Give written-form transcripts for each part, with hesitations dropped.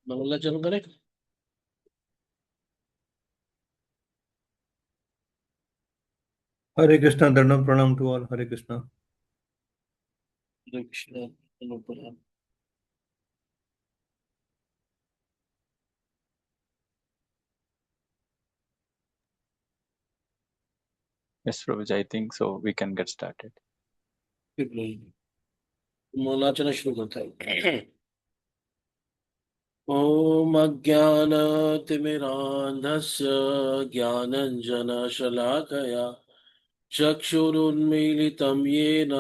मंगलाचरण करें। Hare Krishna, Dhanam Pranam to all. Hare Krishna. Hare Krishna Anupam. Yes, Prabhuji, I think so. We can get started. मंगलाचरण शुरू करता है। ॐ अज्ञानतिमिरान्धस्य ज्ञानञ्जनशलाकया चक्षुरुन्मीलितं येन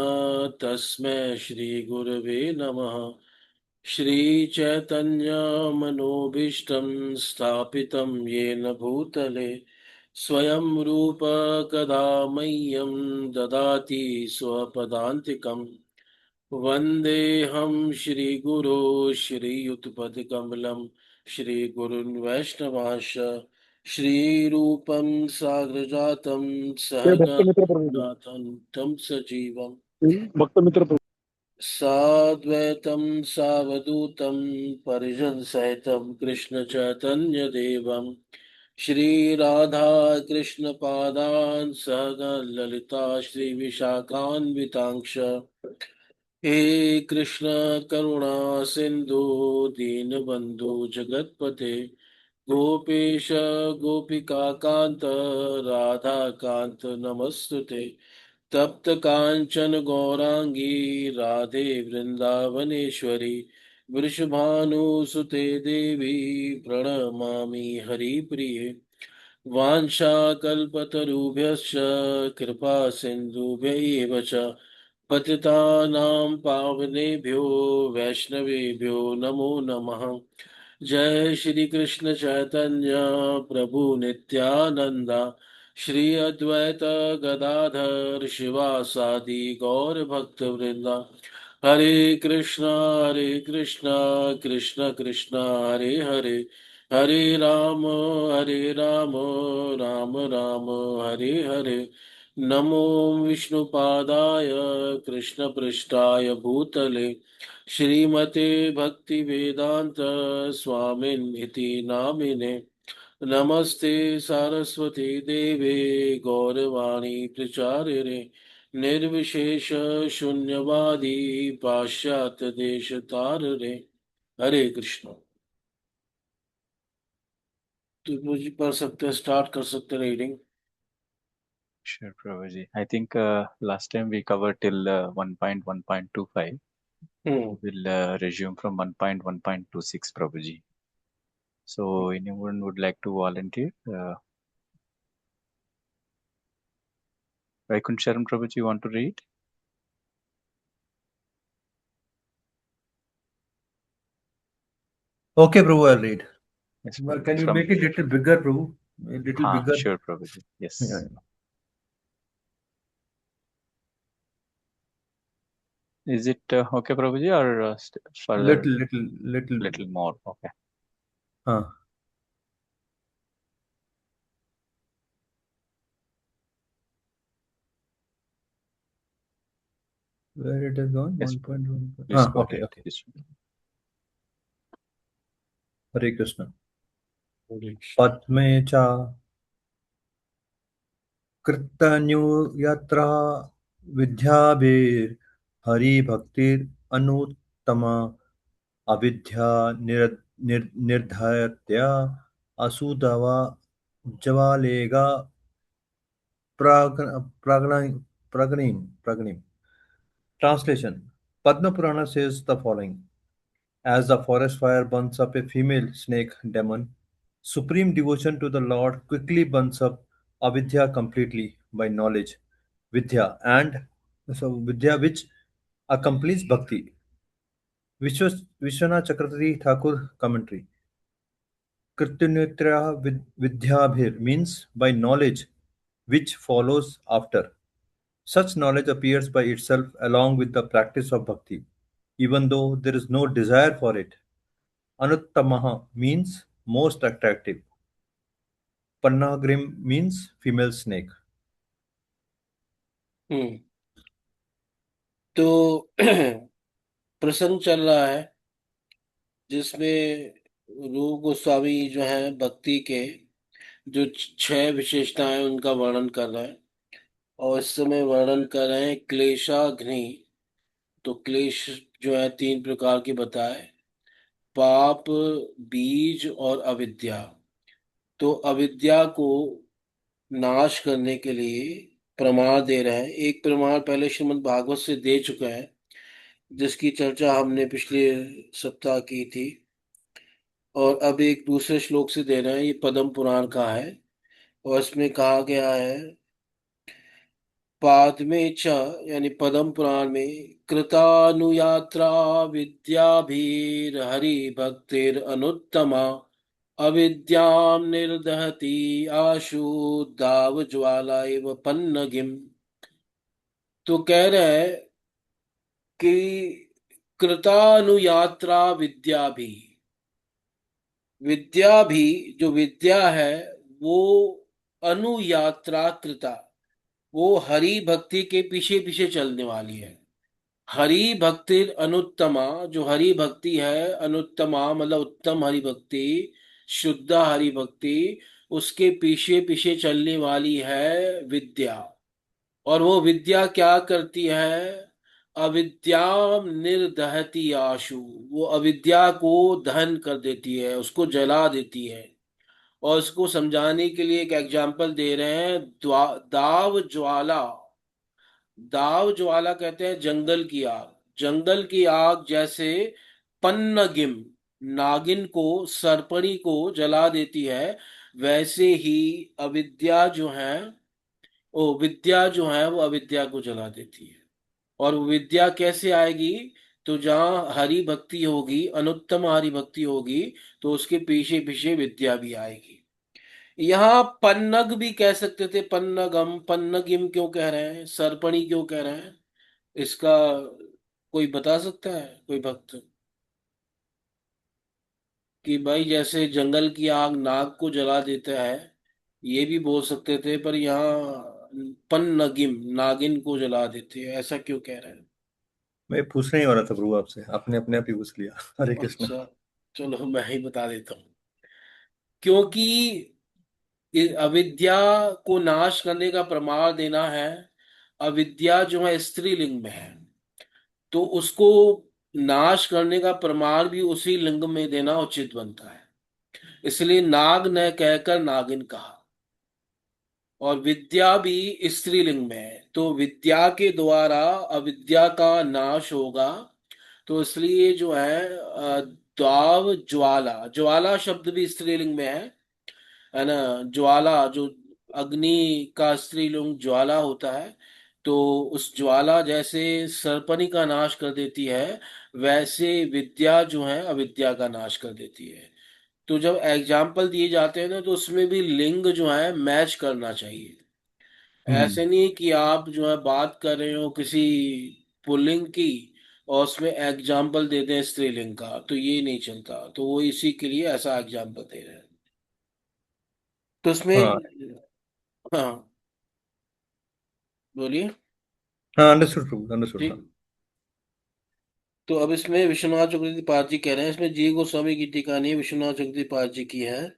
तस्मै श्रीगुरवे नमः। श्रीचैतन्यमनोभीष्टं स्थापितं येन भूतले स्वयं रूप कदा मह्यं ददाति स्वपदान्तिकम्। वन्देऽहं श्रीगुरो श्रीयुतपदकमलं श्रीगुरुन् वैष्णवांश श्रीरूपं साग्रजातं ये भक्त मित्र प्रभु सहगणनाथं तं सजीवम् जी, भक्त मित्र प्रभु साद्वैतं सावधूतं परिजनसहितं कृष्णचैतन्यदेवं श्रीराधा कृष्णपादान् सहगणललिता श्रीविशाखान्वितांश हे कृष्ण करुणा सिंधु दीनबंधु जगतपते गोपेश गोपिका कांत राधा कांत नमस्तुते तप्त कांचन गौरांगी राधे वृंदावनेश्वरी वृषभानुसुते देवी प्रणमामि हरिप्रिये वाञ्छाकल्पतरुभ्यश्च कृपा सिन्धुभ्य एव च पतितानां पावनेभ्यो वैष्णवेभ्यो नमो नमः। जय श्री कृष्ण चैतन्य प्रभु नित्यानंदा श्री अद्वैत गदाधर शिवासादि गौर भक्त वृंदा। हरे कृष्णा कृष्ण कृष्ण हरे हरे हरे राम राम राम हरे हरे। नमो विष्णुपादाय कृष्णपृष्ठाय भूतले श्रीमते भक्तिवेदांत स्वामिन् इति नामिने। नमस्ते सारस्वती देवे गौरवाणी प्रचारिणे निर्विशेष शून्यवादी पाश्चात्य देश तारिणे। हरे कृष्ण। तो मुझे पढ़ सकते, स्टार्ट कर सकते reading. Sure, Prabhuji. I think last time we covered till 1.1.25. Hmm. We'll resume from 1.1.26, Prabhuji. So, anyone would like to volunteer? Vaikunth Sharan Prabhuji, you want to read? Okay, Prabhu, I'll read. Yes, Well, Prabhuji. can you From make it little bigger, Prabhu? A little bigger. sure, Prabhuji. Yeah. Yes. Is it okay, Prabhuji, or further Little little bigger. more? Okay. Huh. Where it is gone? Yes, 1.1. please go Okay, ahead. okay. Yes. Hare Krishna. Padme cha कृतन्युयत्र विद्याभिर् हरिभक्तिर् अनुत्तमा अविद्या निर्धयत्या असुदवा जवालेगा pragnim. Translation. Padma Purana says the following. As the forest fire burns up a female snake demon, supreme devotion to the Lord quickly burns up avidya completely by knowledge, vidya, and so vidya which accompanies bhakti. Vishwanath Chakravarti Thakur commentary. Krityunitra vidyabhir means by knowledge which follows after. Such knowledge appears by itself along with the practice of bhakti, even though there is no desire for it. Anuttamaha means most attractive. Pannagrim means female snake. हम्म। तो प्रसंग चल रहा है जिसमें रूप गोस्वामी जो है भक्ति के जो छह विशेषताएं उनका वर्णन कर रहे हैं। और इस समय वर्णन कर रहे हैं क्लेशाग्नि। तो क्लेश जो है तीन प्रकार के बताए, पाप, बीज और अविद्या। तो अविद्या को नाश करने के लिए प्रमाण दे रहे हैं। एक प्रमाण पहले श्रीमद् भागवत से दे चुके हैं, जिसकी चर्चा हमने पिछले सप्ताह की थी। और अब एक दूसरे श्लोक से दे रहे हैं, ये पद्म पुराण का है। और इसमें कहा गया है पाद में च, यानी पद्म पुराण में, कृतानुयात्रा विद्याभीर हरि भक्तिर अनुत्तमा अविद्याम निर्दहति आशु दाव ज्वाला एव पन्नगिम। तो कह रहे हैं कि कृतानुयात्रा विद्या भी, विद्या भी जो विद्या है वो अनुयात्रा कृता, वो हरि भक्ति के पीछे पीछे चलने वाली है। हरि भक्ति अनुत्तमा, जो हरि भक्ति है, अनुत्तमा मतलब उत्तम हरि भक्ति, शुद्ध हरि भक्ति, उसके पीछे पीछे चलने वाली है विद्या। और वो विद्या क्या करती है? अविद्या निर्दहति आशु, वो अविद्या को दहन कर देती है, उसको जला देती है। और उसको समझाने के लिए एक एग्जाम्पल दे रहे हैं, दाव ज्वाला। दाव ज्वाला कहते हैं जंगल की आग। जंगल की आग जैसे पन्नगिम, नागिन को, सर्पणी को जला देती है, वैसे ही अविद्या जो है, वो विद्या जो है वो अविद्या को जला देती है। और वो विद्या कैसे आएगी? तो जहाँ हरि भक्ति होगी, अनुत्तम हरि भक्ति होगी, तो उसके पीछे पीछे विद्या भी आएगी। यहाँ पन्नग भी कह सकते थे, पन्नगम, पन्नगिम क्यों कह रहे हैं, सर्पणी क्यों कह रहे हैं? इसका कोई बता सकता है, कोई भक्त? कि भाई जैसे जंगल की आग नाग को जला देता है, ये भी बोल सकते थे, पर यहाँ पन्नगिम नागिन को जला देते हैं, ऐसा क्यों कह रहे हैं? मैं पूछने ही वाला था प्रभु आपसे, आपने अपने आप ही पूछ लिया। हरे कृष्ण। अच्छा, चलो मैं ही बता देता हूँ। क्योंकि अविद्या को नाश करने का प्रमाण देना है। अविद्या जो है स्त्रीलिंग में है, तो उसको नाश करने का प्रमाण भी उसी लिंग में देना उचित बनता है। इसलिए नाग न कहकर नागिन कहा। और विद्या भी स्त्रीलिंग में है, तो विद्या के द्वारा अविद्या का नाश होगा। तो इसलिए जो है द्वाव ज्वाला, ज्वाला शब्द भी स्त्रीलिंग में है ना। ज्वाला जो अग्नि का स्त्रीलिंग ज्वाला होता है, तो उस ज्वाला जैसे सर्पणी का नाश कर देती है, वैसे विद्या जो है अविद्या का नाश कर देती है। तो जब एग्जाम्पल दिए जाते हैं ना, तो उसमें भी लिंग जो है मैच करना चाहिए। ऐसे नहीं कि आप जो है बात कर रहे हो किसी पुल्लिंग की और उसमें एग्जाम्पल दे दें स्त्रीलिंग का, तो ये नहीं चलता। तो वो इसी के लिए ऐसा एग्जाम्पल दे रहे हैं। तो हाँ। उसमें, हाँ बोलिए। हाँ, अंडरस्टूड प्रभु, अंडरस्टूड। हाँ। ठीक। तो अब इसमें विश्वनाथ चक्रवर्ती पाद जी कह रहे हैं, इसमें जी गोस्वामी की टीका नहीं, विश्वनाथ चक्रवर्ती पाद जी की है।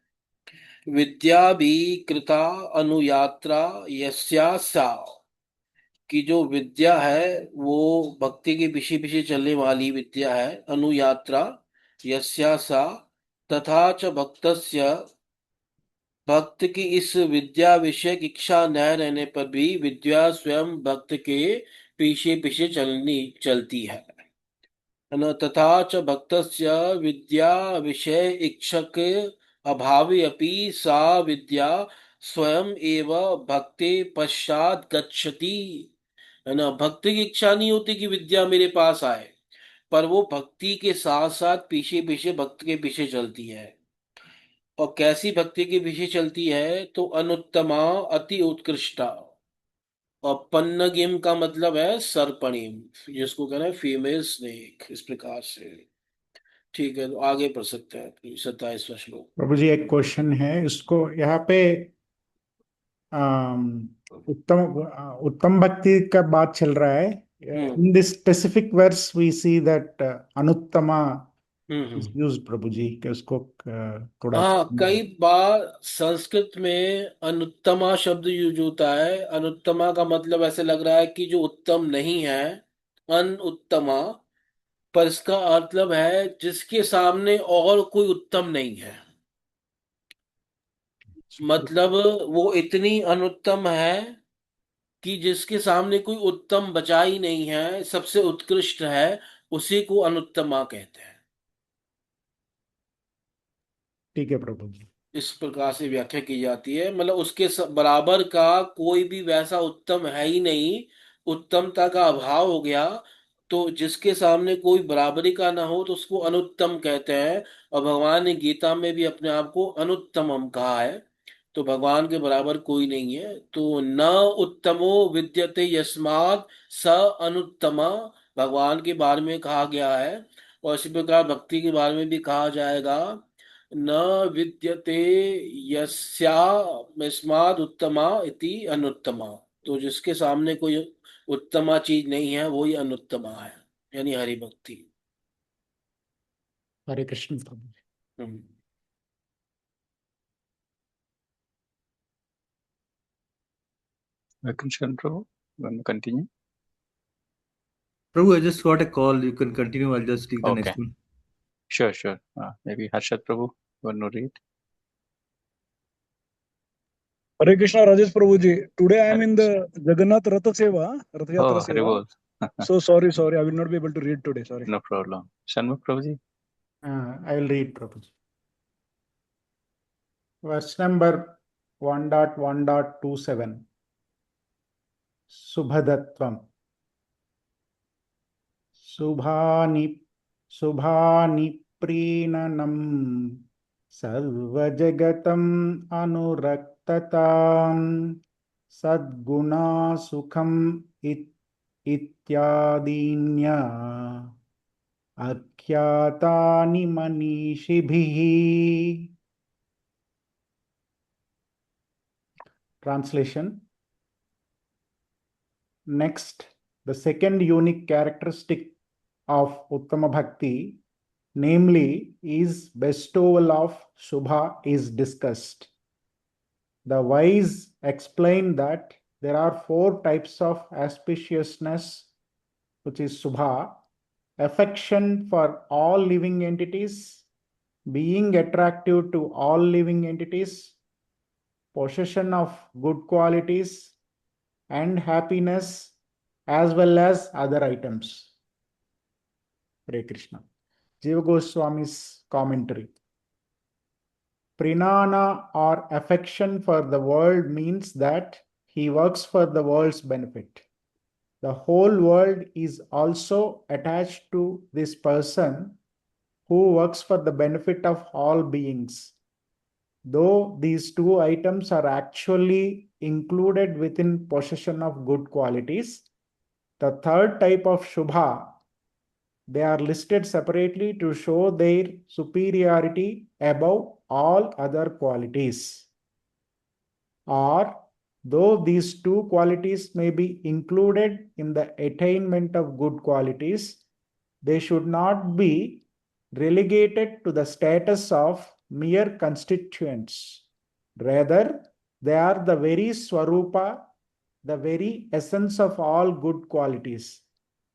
विद्या भी कृता अनुयात्रा यस्या सा, कि जो विद्या है वो भक्ति के पीछे पीछे चलने वाली विद्या है, अनुयात्रा यस्या सा, तथा च भक्तस्य, भक्त की इस विद्या विषय इच्छा न रहने पर भी विद्या स्वयं भक्त के पीछे पीछे चलती है ना। तथा च भक्तस्य विद्या विषय इच्छक अभावे अपि सा विद्या स्वयं एव भक्ते पश्चात गच्छति, है ना। भक्ति की इच्छा नहीं होती कि विद्या मेरे पास आए, पर वो भक्ति के साथ साथ पीछे पीछे भक्त के पीछे चलती है। और कैसी भक्ति के पीछे चलती है? तो अनुत्तमा, अति उत्कृष्टा। और पन्नगिम का मतलब है सर्पणिम, जिसको कह रहे हैं फीमेल स्नेक, इस प्रकार से। ठीक है, तो आगे पढ़ सकते हैं 27वां श्लोक। प्रभु जी एक क्वेश्चन है, इसको यहाँ पे उत्तम उत्तम भक्ति का बात चल रहा है, हम्म In this specific verse, we see that Anuttama is hmm. used, Prabhuji, कि उसको थोड़ा हाँ, कई बार संस्कृत में अनुत्तमा शब्द यूज होता है। अनुत्तमा का मतलब ऐसे लग रहा है कि जो उत्तम नहीं है, अनुत्तमा। पर इसका मतलब है जिसके सामने और कोई उत्तम नहीं है। मतलब वो इतनी अनुत्तम है कि जिसके सामने कोई उत्तम बचा ही नहीं है, सबसे उत्कृष्ट है, उसी को अनुत्तमा कहते हैं। ठीक है प्रभु जी। इस प्रकार से व्याख्या की जाती है, मतलब उसके बराबर का कोई भी वैसा उत्तम है ही नहीं। उत्तमता का अभाव हो गया, तो जिसके सामने कोई बराबरी का ना हो तो उसको अनुत्तम कहते हैं। और भगवान ने गीता में भी अपने आप को अनुत्तमम कहा है। तो भगवान के बराबर कोई नहीं है। तो न उत्तमो विद्यते यस्मात् स अनुत्तमा, भगवान के बारे में कहा गया है। और इसी प्रकार भक्ति के बारे में भी कहा जाएगा, न विद्यते यस्माद् उत्तमा इति अनुत्तमा। तो जिसके सामने कोई उत्तमा चीज नहीं है, वही अनुत्तमा है, यानी हरि भक्ति। हरे कृष्ण प्रभु जी। हम्म। Krishnan Prabhu, want to continue? Prabhu, I just got a call. You can continue. I'll just take the Okay, next one. sure, sure. Maybe Harshad Prabhu, want to read? Hare Krishna, Rajesh Prabhuji. Today I am Hare in Krishna. the Jagannath Rath Seva, Rath Yatra Oh, Hare Seva. Bol. So sorry, I will not be able to read today. Sorry. No problem. Shanmugh Prabhuji. I will read Prabhu ji. Verse number 1.1.27 Subhadatvam Subhani Subhani Preenanam Sarvajagatam Anuraktatam Sadguna Sukham Ityadinya Akhyatani Manishibihi. Translation. Next, the second unique characteristic of Uttama Bhakti, namely is bestowal of Shubha, is discussed. The wise explain that there are 4 types of auspiciousness, which is Shubha: affection for all living entities, being attractive to all living entities, possession of good qualities, and happiness, as well as other items. Hare Krishna. Jiva Goswami's commentary. Prinana, or affection for the world, means that he works for the world's benefit. The whole world is also attached to this person who works for the benefit of all beings. Though these 2 items are actually included within possession of good qualities, the third type of Shubha, they are listed separately to show their superiority above all other qualities. Or, though these 2 qualities may be included in the attainment of good qualities, they should not be relegated to the status of mere constituents. Rather, they are the very Swarupa, the very essence of all good qualities.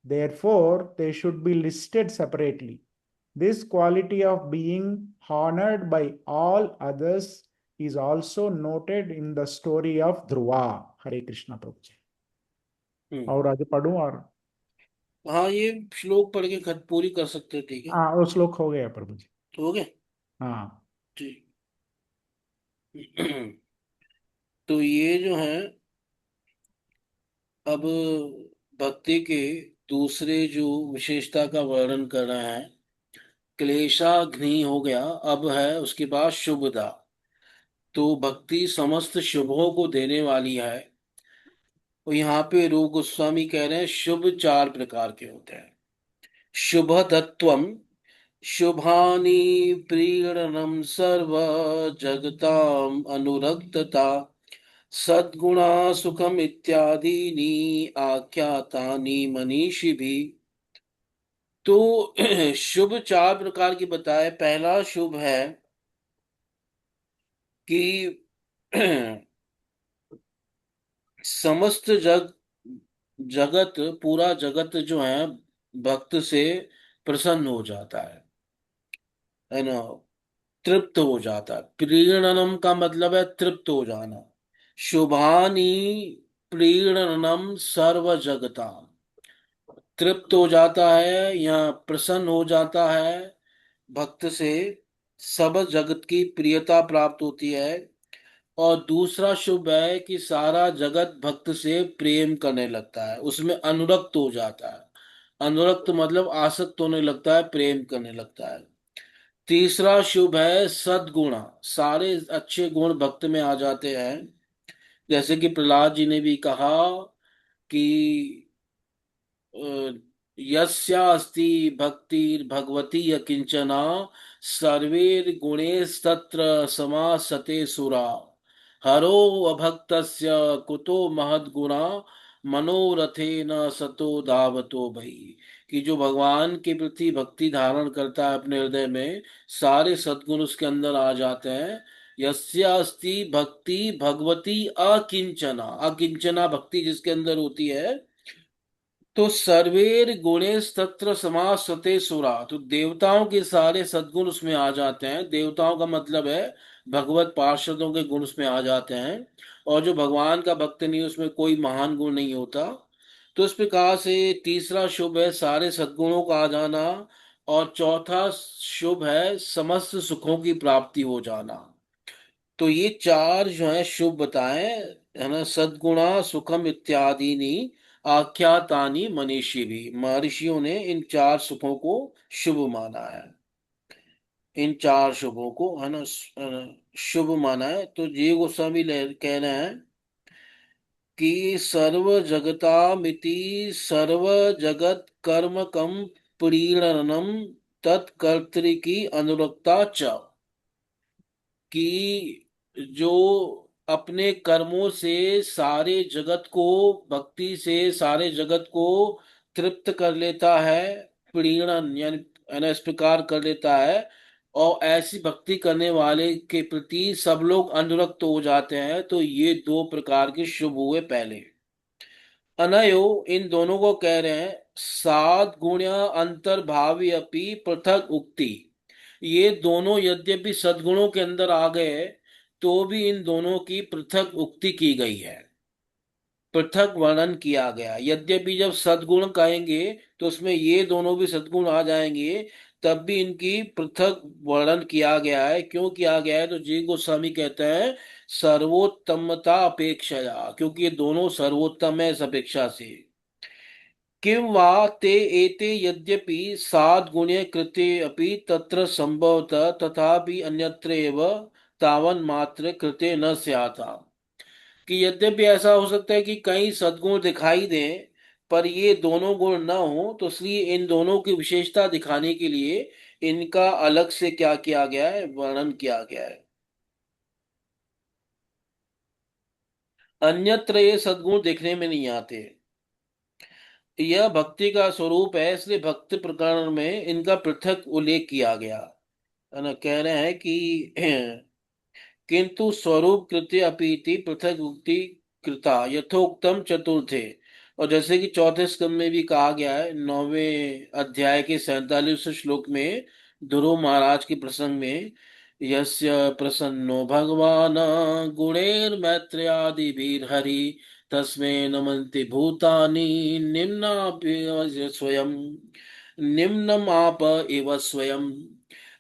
Therefore, they should be listed separately. This quality of being honored by all others is also noted in the story of Dhruva. Hare Krishna Prabhu जी। और आगे पढ़ूं और हाँ, ये श्लोक पढ़ के खत पूरी कर सकते हैं, ठीक है। हाँ वो श्लोक हो गया प्रभु जी। हो गए, हाँ ठीक। तो ये जो है, अब भक्ति के दूसरे जो विशेषता का वर्णन कर रहा है, क्लेशाग्नि हो गया, अब है उसके बाद शुभदा। तो भक्ति समस्त शुभों को देने वाली है। और यहाँ पे रूप गोस्वामी कह रहे हैं शुभ 4 प्रकार के होते हैं। शुभ तत्वम शुभानि प्रीणनम सर्व जगताम अनुरक्तता सद्गुणा सुखम इत्यादीनि आख्यातानि मनीषिभिः। तो शुभ चार प्रकार की बताए। पहला शुभ है कि समस्त जगत, पूरा जगत जो है भक्त से प्रसन्न हो जाता है ना, तृप्त हो जाता है। प्रीणनम का मतलब है तृप्त हो जाना। शुभानी प्रीणनम सर्व जगता, तृप्त हो जाता है या प्रसन्न हो जाता है भक्त से, सब जगत की प्रियता प्राप्त होती है। और दूसरा शुभ है कि सारा जगत भक्त से प्रेम करने लगता है, उसमें अनुरक्त हो जाता है। अनुरक्त मतलब आसक्त होने लगता है, प्रेम करने लगता है। तीसरा शुभ है सद्गुणा, सारे अच्छे गुण भक्त में आ जाते हैं। जैसे कि प्रहलाद जी ने भी कहा कि यस्यास्ति भक्तिर्भगवती यकिंचना सर्वैर्गुणैस्तत्र समासते सुरा हरो अभक्तस्य कुतो महद्गुणा मनोरथेन सतो धावतो भई। कि जो भगवान के प्रति भक्ति धारण करता है अपने हृदय में, सारे सद्गुण उसके अंदर आ जाते हैं। यस्यास्ति भक्ति भगवती अकिंचना, अकिंचना भक्ति जिसके अंदर होती है, तो सर्वेर गुणेश तत्र समासते सुरा, तो देवताओं के सारे सद्गुण उसमें आ जाते हैं। देवताओं का मतलब है भगवत पार्षदों के गुण उसमें आ जाते हैं। और जो भगवान का भक्त नहीं, उसमें कोई महान गुण नहीं होता। तो इस प्रकार से तीसरा शुभ है सारे सद्गुणों का आ जाना। और चौथा शुभ है समस्त सुखों की प्राप्ति हो जाना। तो ये चार जो है शुभ बताए, है ना, सद्गुणा सुखम इत्यादि आख्यातानी मनीषी भी, महर्षियों ने इन चार सुखों को शुभ माना है। इन चार शुभों को, है ना, शुभ माना है। तो जीव गोस्वामी कह रहे हैं कि सर्व जगतामिति सर्व जगत कर्म कम प्रीणनम तत्कर्तृ अनुरक्ता च, कि जो अपने कर्मों से सारे जगत को, भक्ति से सारे जगत को तृप्त कर लेता है, प्रीणन यानी, है ना, इस प्रकार कर लेता है। और ऐसी भक्ति करने वाले के प्रति सब लोग अनुरक्त हो जाते हैं। तो ये दो प्रकार के शुभ हुए पहले। अनयो, इन दोनों को कह रहे हैं सात गुण्य अंतर्भावी अपि पृथक उक्ति। ये दोनों यद्यपि सद्गुणों के अंदर आ गए, तो भी इन दोनों की पृथक उक्ति की गई है, पृथक वर्णन किया गया। यद्यपि जब सद्गुण कहेंगे तो उसमें ये दोनों भी सद्गुण आ जाएंगे, तब भी इनकी पृथक वर्णन किया गया है। क्यों किया गया है? तो जी गोस्वामी कहते हैं सर्वोत्तमता अपेक्षया, क्योंकि ये दोनों सर्वोत्तम है इस अपेक्षा से। किं वा ते एते यद्यपि सात गुणे कृते अपि तत्र संभवतः तथापि अन्यत्र एव तावन मात्र कृते न स्याता। कि यद्यपि ऐसा हो सकता है कि कई सद्गुण दिखाई दें, पर ये दोनों गुण न हो, तो इसलिए इन दोनों की विशेषता दिखाने के लिए इनका अलग से क्या किया गया है, वर्णन किया गया है। अन्यत्र ये सद्गुण देखने में नहीं आते। यह भक्ति का स्वरूप है, इसलिए भक्ति प्रकरण में इनका पृथक उल्लेख किया गया है ना। कह रहे हैं कि किंतु स्वरूप कृत्य अपीति पृथक उक्ति कृता यथोक्तम चतुर्थे। और जैसे कि चौथे स्कंद में भी कहा गया है, 9वें अध्याय के 47वें श्लोक में, ध्रुव महाराज के प्रसंग में, यस्य प्रसन्नो भगवान गुणैर्मैत्र्यादिभिर्हरि तस्मै नमन्ति भूतानि निम्नाप्य स्वयं, निम्नमाप एव स्वयं।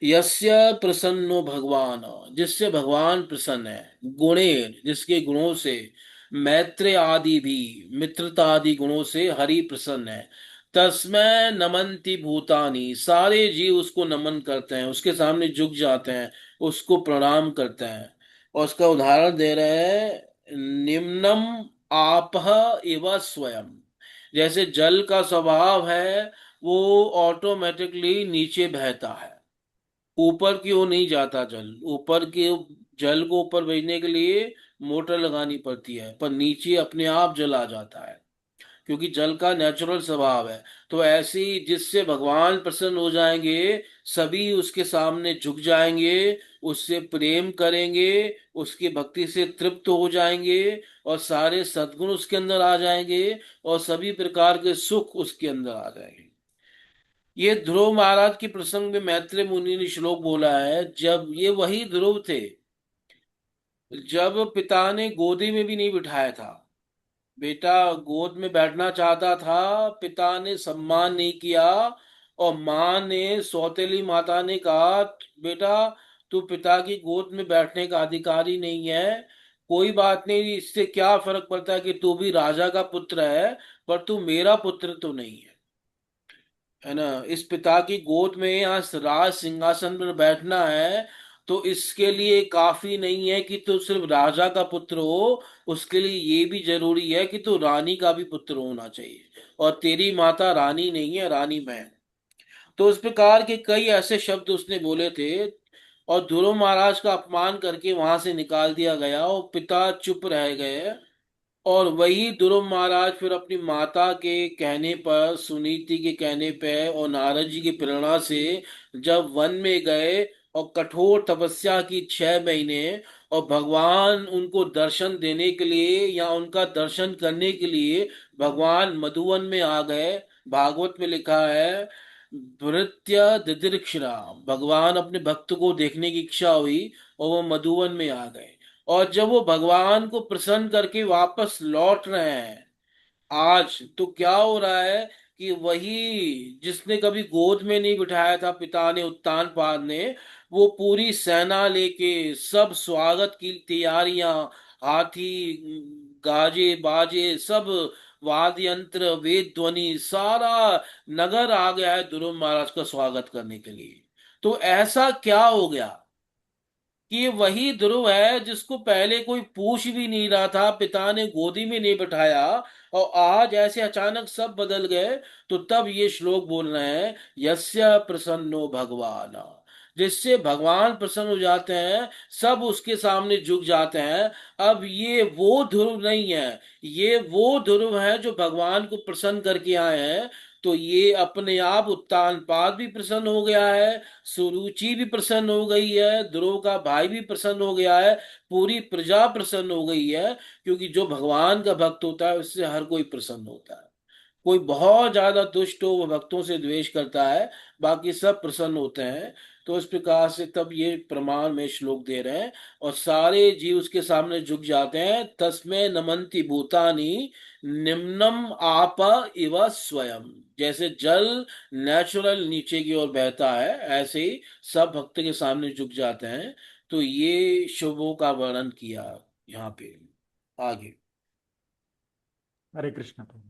यस्य प्रसन्नो भगवान, जिससे भगवान प्रसन्न है, गुणेर जिसके गुणों से, मैत्र आदि भी मित्रता आदि गुणों से हरि प्रसन्न है। तस्मै नमन्ति भूतानि, सारे जीव उसको नमन करते हैं, उसके सामने झुक जाते हैं, उसको प्रणाम करते हैं। और उसका उदाहरण दे रहे हैं, निम्नम आपह एव स्वयं। जैसे जल का स्वभाव है, वो ऑटोमेटिकली नीचे बहता है, ऊपर की ओर नहीं जाता। जल ऊपर की, जल को ऊपर भेजने के लिए मोटर लगानी पड़ती है, पर नीचे अपने आप जल आ जाता है, क्योंकि जल का नेचुरल स्वभाव है। तो ऐसे ही जिससे भगवान प्रसन्न हो जाएंगे, सभी उसके सामने झुक जाएंगे, उससे प्रेम करेंगे, उसकी भक्ति से तृप्त हो जाएंगे, और सारे सद्गुण उसके अंदर आ जाएंगे, और सभी प्रकार के सुख उसके अंदर आ जाएंगे। ये ध्रुव महाराज के प्रसंग में मैत्रेय मुनि ने श्लोक बोला है। जब ये वही ध्रुव थे जब पिता ने गोदी में भी नहीं बिठाया था, बेटा गोद में बैठना चाहता था, पिता ने सम्मान नहीं किया, और माँ ने, सौतेली माता ने कहा, बेटा तू पिता की गोद में बैठने का अधिकारी नहीं है, कोई बात नहीं, इससे क्या फर्क पड़ता है कि तू भी राजा का पुत्र है, पर तू मेरा पुत्र तो नहीं है ना। इस पिता की गोद में यहाँ राज सिंहासन पर बैठना है, तो इसके लिए काफी नहीं है कि तू सिर्फ राजा का पुत्र हो, उसके लिए ये भी जरूरी है कि तू रानी का भी पुत्र होना चाहिए, और तेरी माता रानी नहीं है, रानी मैं हूं। तो इस प्रकार के कई ऐसे शब्द उसने बोले थे, और ध्रुव महाराज का अपमान करके वहां से निकाल दिया गया, और पिता चुप रह गए। और वही ध्रुव महाराज फिर अपनी माता के कहने पर, सुनीति के कहने पे और नारद जी की प्रेरणा से जब वन में गए और कठोर तपस्या की 6 महीने, और भगवान उनको दर्शन देने के लिए या उनका दर्शन करने के लिए भगवान मधुवन में आ गए। भागवत में लिखा है, भृत्य दिदिर्क्षिरा, भगवान अपने भक्त को देखने की इच्छा हुई और वो मधुवन में आ गए। और जब वो भगवान को प्रसन्न करके वापस लौट रहे हैं आज, तो क्या हो रहा है कि वही जिसने कभी गोद में नहीं बिठाया था पिता ने, उत्तानपाद ने, वो पूरी सेना लेके, सब स्वागत की तैयारियां, हाथी, गाजे बाजे सब, वाद्य यंत्र, वेद ध्वनि, सारा नगर आ गया है ध्रुव महाराज का स्वागत करने के लिए। तो ऐसा क्या हो गया कि ये वही ध्रुव है जिसको पहले कोई पूछ भी नहीं रहा था, पिता ने गोदी में नहीं बिठाया, और आज ऐसे अचानक सब बदल गए। तो तब ये श्लोक बोल रहे हैं, यस्य प्रसन्नो भगवान, जिससे भगवान प्रसन्न हो जाते हैं, सब उसके सामने झुक जाते हैं। अब ये वो ध्रुव नहीं है, ये वो ध्रुव है जो भगवान को प्रसन्न करके आए हैं। तो ये अपने आप उत्तानपाद भी प्रसन्न हो गया है, सुरुचि भी प्रसन्न हो गई है, ध्रुव का भाई भी प्रसन्न हो गया है, पूरी प्रजा प्रसन्न हो गई है, क्योंकि जो भगवान का भक्त होता है उससे हर कोई प्रसन्न होता है। कोई बहुत ज्यादा दुष्ट हो वो भक्तों से द्वेष करता है, बाकी सब प्रसन्न होते हैं। तो इस प्रकार से तब ये प्रमाण में श्लोक दे रहे हैं, और सारे जीव उसके सामने झुक जाते हैं। तस्मै नमन्ति भूतानि निम्नम आप इव स्वयं, जैसे जल नेचुरल नीचे की ओर बहता है, ऐसे ही सब भक्त के सामने झुक जाते हैं। तो ये शुभों का वर्णन किया यहाँ पे। आगे। Hare Krishna, Prabhu.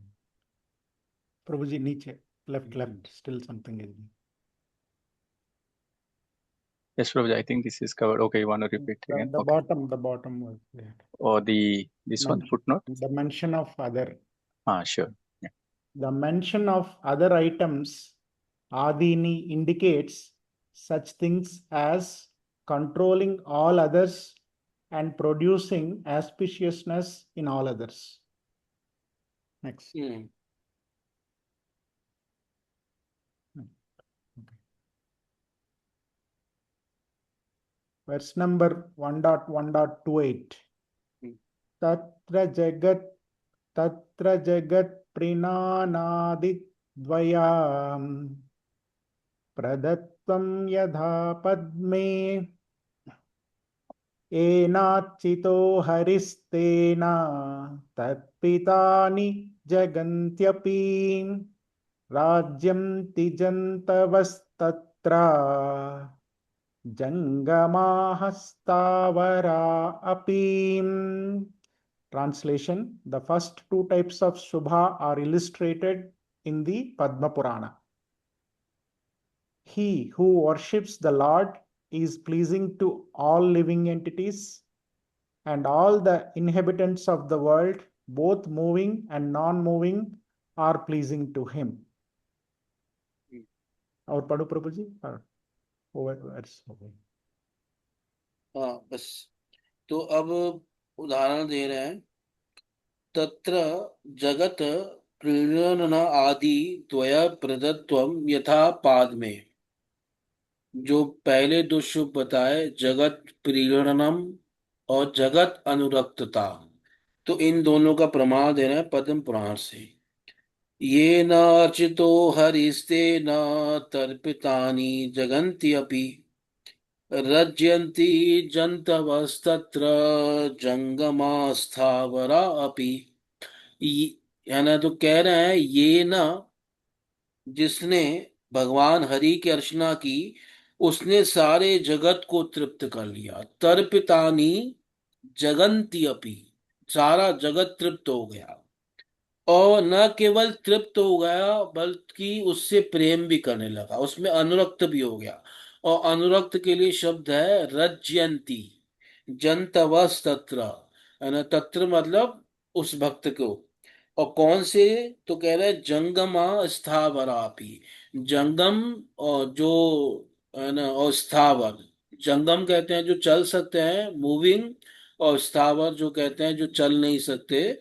Prabhuji, niche, left, still something is. Yes, Prabhuji, I think this is covered. Okay, you want to repeat again? The Okay. bottom was there. Or this one, footnote? The mention of other. Sure. Yeah. The mention of other items, Adini, indicates such things as controlling all others and producing auspiciousness in all others. Next. Hmm. Verse number 1.1.28. Tatra jagat prinanadidvayam pradatvam yadha padme enachito haristena tatpitani jagantyapi rajyam tijantavastatra Jangamahasthavara apim. Translation: the first two types of Shubha are illustrated in the Padma Purana. He who worships the Lord is pleasing to all living entities, and all the inhabitants of the world, both moving and non-moving, are pleasing to him. और पढ़ो प्रभु जी, हाँ बस। तो अब उदाहरण दे रहे हैं। तत्र जगत प्रीणन आदि द्वय प्रदत्वम यथा पाद में। जो पहले दो शुभ बताए, जगत प्रीणनम और जगत अनुरक्तता, तो इन दोनों का प्रमाण दे रहे हैं पद्म पुराण से। ये न अर्चितो हरिस्ते न तर्पितानि जगन्ति अपि रज्यन्ति जन्तवस्तत्र जंगमा स्थावरा अपि। है ना, तो कह रहे हैं ये ना, जिसने भगवान हरि की अर्चना की उसने सारे जगत को तृप्त कर लिया। तर्पितानि जगन्ति अपि, सारा जगत तृप्त हो गया। और न केवल तृप्त हो गया बल्कि उससे प्रेम भी करने लगा, उसमें अनुरक्त भी हो गया। और अनुरक्त के लिए शब्द है रज्यंती। जंतवस तत्र, है ना, तत्र मतलब उस भक्त को। और कौन से, तो कह रहे हैं जंगमा स्थावरापि। जंगम और जो, है ना, और स्थावर। जंगम कहते हैं जो चल सकते हैं, मूविंग, और स्थावर जो कहते हैं जो चल नहीं सकते।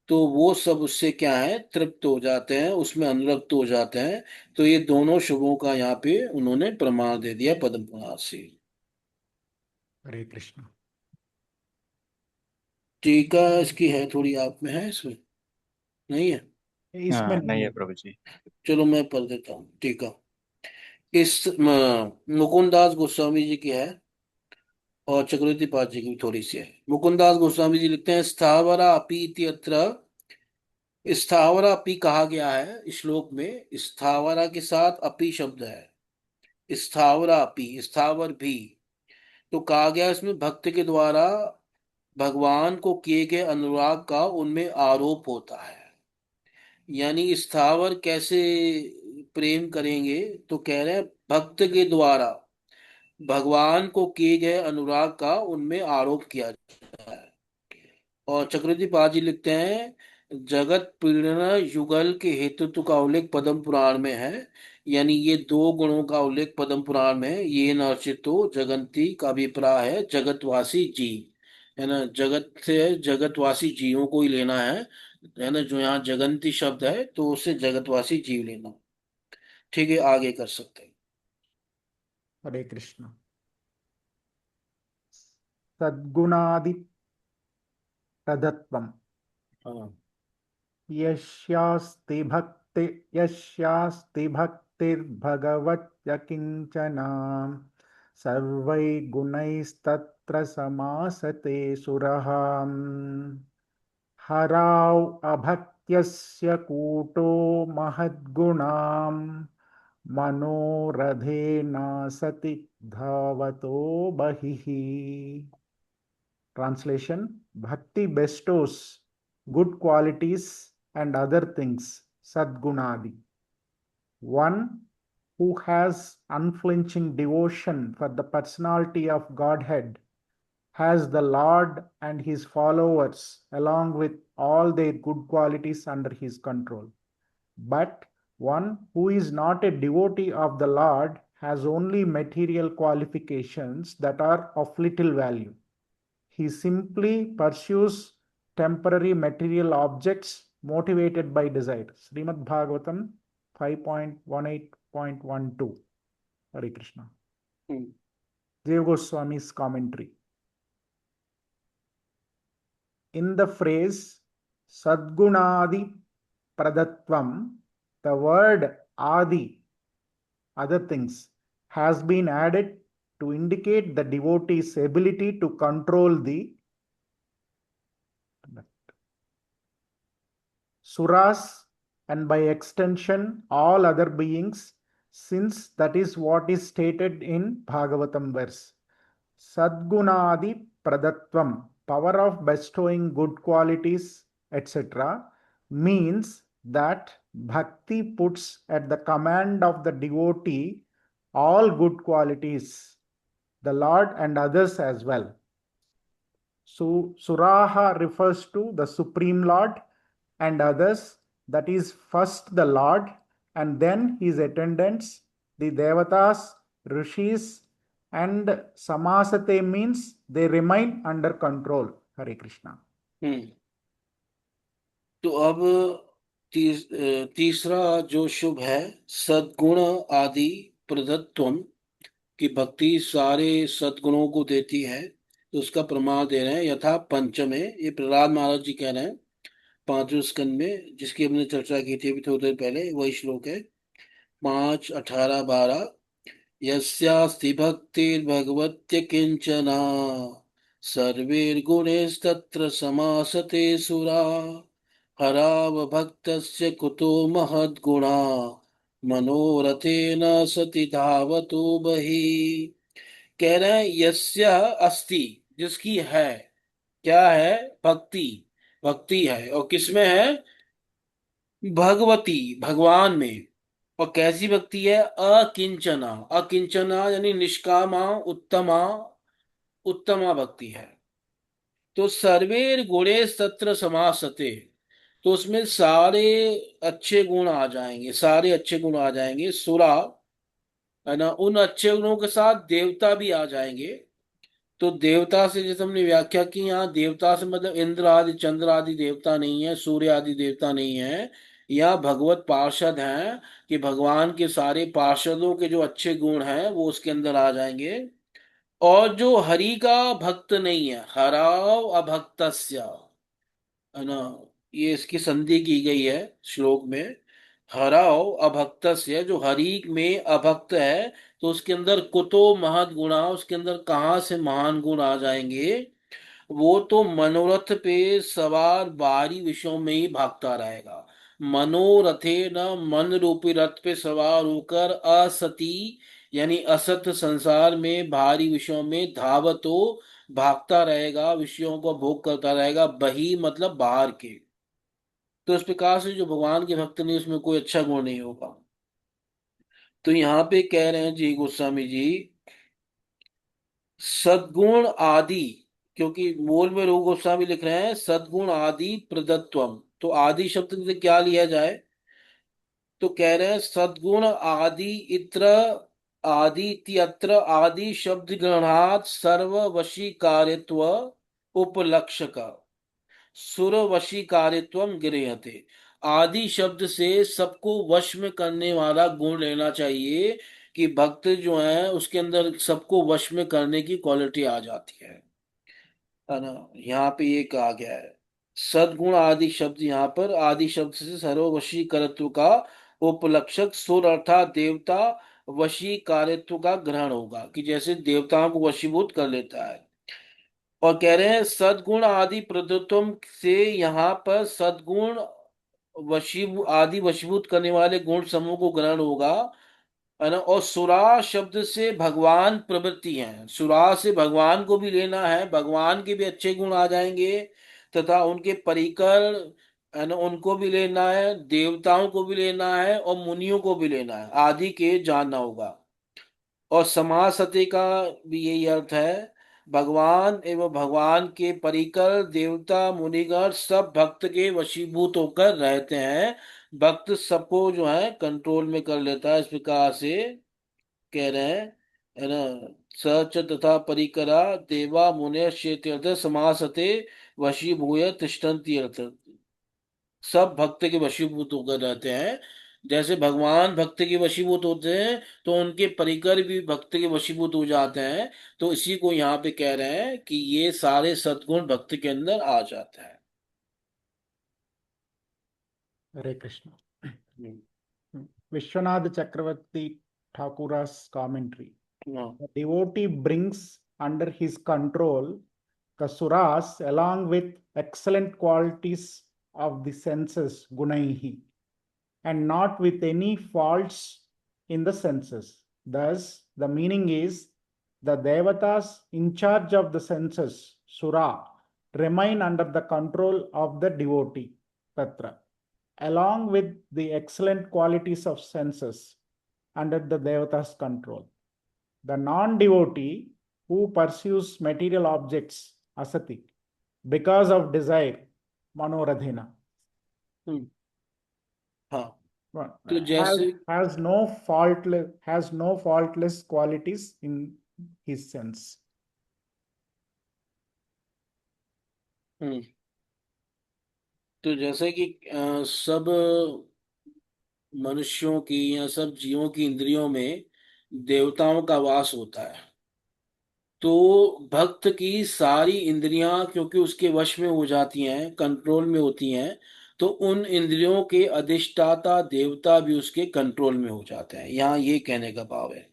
तो वो सब उससे क्या है, तृप्त हो जाते हैं, उसमें अनुरक्त हो जाते हैं। तो ये दोनों शुभों का यहाँ पे उन्होंने प्रमाण दे दिया पद्म पुराण से। हरे कृष्ण। टीका इसकी है थोड़ी, आप में है इसमें, नहीं है? इसमें नहीं नहीं है है। प्रभु जी। चलो मैं पढ़ देता हूँ टीका। इस मुकुंदास गोस्वामी जी की है, और चक्रवर्ती पाद जी की भी थोड़ी सी है। मुकुंदास गोस्वामी जी लिखते हैं, स्थावरा अपि इत्यत्र। स्थावरा अपि कहा गया है इस श्लोक में, स्थावरा के साथ अपि शब्द है। स्थावरा अपि, स्थावर भी। तो कहा गया इसमें भक्त के द्वारा भगवान को किए गए अनुराग का उनमें आरोप होता है। यानी स्थावर कैसे प्रेम करेंगे, तो कह रहे हैं भक्त के द्वारा भगवान को किए गए अनुराग का उनमें आरोप किया जाता है। और चक्रवर्ती पाजी लिखते हैं, जगत पीड़न युगल के हेतुत्व का उल्लेख पद्म पुराण में है। यानी ये दो गुणों का उल्लेख पद्म पुराण में है। ये नर्चितो जगंती का अभिप्राय है जगतवासी जीव, है ना, जगत से जगतवासी जीवों को ही लेना है ना। जो यहाँ जगंती शब्द है तो उससे जगतवासी जीव लेना। ठीक है, आगे कर सकते हैं। हरे कृष्ण। सद्गुणादि प्रदत्वम हाँ। यस्यास्ति भक्तिर्भगवत्यकिंचना सर्वैर्गुणैस्तत्र समासते सुरः हराव अभक्त्यस्य कूटो महद्गुणाम् मनोरथेन सति धावतो बहिः। Translation: Bhakti bestows good qualities and other things, sadgunadi. One who has unflinching devotion for the personality of Godhead has the Lord and his followers along with all their good qualities under his control. But one who is not a devotee of the Lord has only material qualifications that are of little value. He simply pursues temporary material objects motivated by desire. Srimad Bhagavatam 5.18.12. Hare Krishna. Jiva Goswami's commentary. In the phrase Sadgunadi Pradatvam, the word Adi, other things, has been added to indicate the devotee's ability to control the suras and by extension all other beings, since that is what is stated in Bhagavatam verse. Sadgunadi Pradatvam, power of bestowing good qualities, etc., means that bhakti puts at the command of the devotee all good qualities, the Lord and others as well. So, Suraha refers to the Supreme Lord and others, that is, first the Lord and then his attendants, the Devatas, Rishis, and Samasate means they remain under control. Hare Krishna. तो अब तीसरा जो शुभ है, सद्गुण आदि प्रदत्वम, की भक्ति सारे सद्गुणों को देती है, तो उसका प्रमाण दे रहे हैं। यथा पंचमे, ये प्रहलाद महाराज जी कह रहे हैं 5वें स्कंद में, जिसकी हमने चर्चा की थी अभी थोड़ी देर पहले, वही श्लोक है 5, 18, 12। यस्यास्ति भक्तिर्भगवत्य किंचना सर्वैर्गुणैस्तत्र समासते सुरा हरावभक्तस्य कुतो महद्गुणा मनोरथेन सति धावतो बहि। कह रहे हैं यस्य अस्ति, जिसकी है, क्या है, भक्ति, भक्ति है, और किसमें है, भगवती, भगवान में। और कैसी भक्ति है, अकिंचना, अकिंचना यानी निष्कामा, उत्तमा, उत्तमा भक्ति है। तो सर्वेर गुणे सत्र समासते, तो उसमें सारे अच्छे गुण आ जाएंगे, सारे अच्छे गुण आ जाएंगे, सुरा, है ना, उन अच्छे गुणों के साथ देवता भी आ जाएंगे। तो देवता से जैसे हमने व्याख्या की, यहाँ देवता से मतलब इंद्र आदि चंद्र आदि देवता नहीं है, सूर्य आदि देवता नहीं है, यहाँ भगवत पार्षद हैं, कि भगवान के सारे पार्षदों के जो अच्छे गुण हैं वो उसके अंदर आ जाएंगे। और जो हरि का भक्त नहीं है, हराव अभक्तस्य, है ना, ये इसकी संधि की गई है श्लोक में। हराव अभक्तस्य, जो हरि में अभक्त है, तो उसके अंदर कुतो महद गुणा, उसके अंदर कहाँ से महान गुण आ जाएंगे। वो तो मनोरथ पे सवार बाहरी विषयों में ही भागता रहेगा। मनोरथे न, मन रूपी रथ पे सवार होकर असती यानी असत संसार में बाहरी विषयों में धावतो, भागता रहेगा, विषयों को भोग करता रहेगा, बही मतलब बाहर के। तो इस प्रकार से जो भगवान के भक्त नहीं, उसमें कोई अच्छा गुण नहीं होगा। तो यहाँ पे कह रहे हैं जी गोस्वामी जी, सद्गुण आदि, क्योंकि मूल में रघु गोस्वामी लिख रहे हैं सद्गुण आदि प्रदत्वम, तो आदि शब्द से क्या लिया जाए, तो कह रहे हैं सद्गुण आदि इत्र, आदि इत्यत्र, आदि शब्द ग्रहणात् सर्व वशीकारित्व उपलक्षक, सुर वशीकारित्व गृह्यते। आदि शब्द से सबको वश में करने वाला गुण लेना चाहिए, कि भक्त जो है उसके अंदर सबको वश में करने की क्वालिटी आ जाती है ना। यहाँ पे ये कहा गया है सद्गुण आदि शब्द, यहाँ पर आदि शब्द से सर्ववशीकरत्व का उपलक्षक सुर अर्थात देवता वशीकारित्व का ग्रहण होगा, कि जैसे देवताओं को वशीभूत कर लेता है। और कह रहे हैं सद्गुण आदि प्रदत्वम से, यहाँ पर सद्गुण आदि वशीभूत करने वाले गुण समूह को ग्रहण होगा, है ना। और सुरा शब्द से भगवान प्रवृत्ति है, सुरा से भगवान को भी लेना है, भगवान के भी अच्छे गुण आ जाएंगे, तथा उनके परिकर, है ना, उनको भी लेना है, देवताओं को भी लेना है, और मुनियों को भी लेना है, आदि के जानना होगा। और समासते का भी यही अर्थ है, भगवान एवं भगवान के परिकर देवता मुनिगण सब भक्त के वशीभूत होकर रहते हैं, भक्त सबको जो है कंट्रोल में कर लेता है। इस प्रकार से कह रहे हैं, है ना, सच तथा परिकरा देवा मुनयश्चेत्यर्थ समासते वशीभूय तिष्ठन्ति अर्थ, सब भक्त के वशीभूत होकर रहते हैं। जैसे भगवान भक्त के वशीभूत होते हैं, तो उनके परिकर भी भक्त के वशीभूत हो जाते हैं। तो इसी को यहाँ पे कह रहे हैं कि ये सारे सद्गुण भक्त के अंदर आ जाते हैं। Hare Krishna. हम्म, Vishwanath Chakravarti Thakura's commentary. हाँ, The devotee brings under his control the suras along with excellent qualities of the senses, gunaihi, and not with any faults in the senses. Thus, the meaning is the devatas in charge of the senses, sura, remain under the control of the devotee, tatra, along with the excellent qualities of senses under the devatas' control. The non-devotee who pursues material objects, asati, because of desire, manoradhena, हाँ, तो जैसे has no faultless qualities in his sense. हम्म। तो जैसे कि सब मनुष्यों की या सब जीवों की इंद्रियों में देवताओं का वास होता है। तो भक्त की सारी इंद्रियां क्योंकि उसके वश में हो जाती हैं, कंट्रोल में होती हैं, तो उन इंद्रियों के अधिष्ठाता देवता भी उसके कंट्रोल में हो जाते हैं। यहाँ ये कहने का भाव है,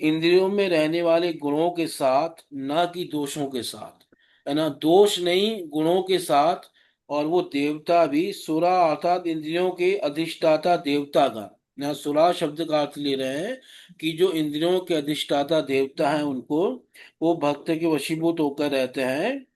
इंद्रियों में रहने वाले गुणों के साथ, ना कि दोषों के साथ, है ना, दोष नहीं, गुणों के साथ। और वो देवता भी सुरा अर्थात इंद्रियों के अधिष्ठाता देवता का, यहाँ सुरा शब्द का अर्थ ले रहे हैं कि जो इंद्रियों के अधिष्ठाता देवता हैं उनको, वो भक्त के वशीभूत होकर रहते हैं।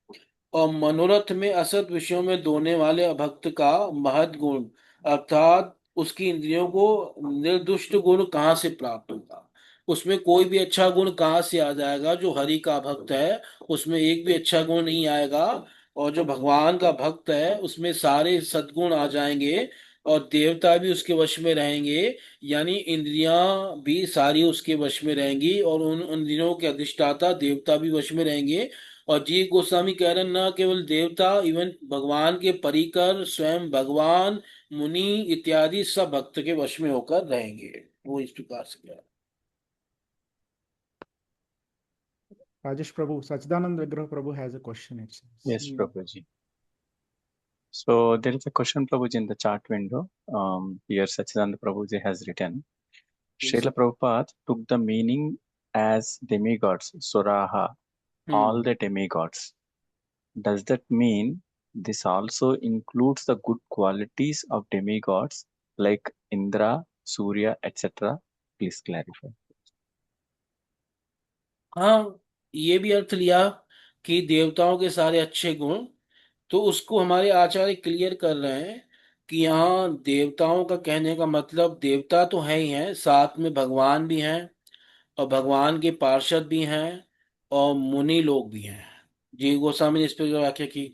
और मनोरथ में असत विषयों में दोने वाले अभक्त का महद गुण, अर्थात उसकी इंद्रियों को निर्दुष्ट गुण कहाँ से प्राप्त होगा, उसमें कोई भी अच्छा गुण कहाँ से आ जाएगा। जो हरि का भक्त है उसमें एक भी अच्छा गुण नहीं आएगा, और जो भगवान का भक्त है उसमें सारे सद्गुण आ जाएंगे, और देवता भी उसके वश में रहेंगे। यानी इंद्रियां भी सारी उसके वश में रहेंगी, और उन इंद्रियों के अधिष्ठाता देवता भी वश में रहेंगे। और जी गोस्वामी कह रहे हैं, न केवल देवता, इवन भगवान के परिकर स्वयं भगवान, मुनि इत्यादि सब भक्त के वश में होकर रहेंगे। वो इस प्रकार से कह रहे हैं। Rajesh Prabhu, Sachidanand Vigrah Prabhu has a question, it seems. Yes, Prabhuji. So there is a question, Prabhuji, in the chat window. Here Sachidananda Prabhuji has written, Srila Prabhupada took the meaning as demigods, Suraha, all the demigods. Does that mean this also includes the good qualities of demigods like Indra, Surya, etc.? Please clarify. हाँ, ये भी अर्थ लिया कि देवताओं के सारे अच्छे गुण, तो उसको हमारे आचार्य क्लियर कर रहे हैं कि यहाँ देवताओं का कहने का मतलब, देवता तो है ही हैं, साथ में भगवान भी हैं, और भगवान के पार्षद भी हैं, और मुनि लोग भी हैं। जी गोस्वामी ने इस पर जो व्याख्या की।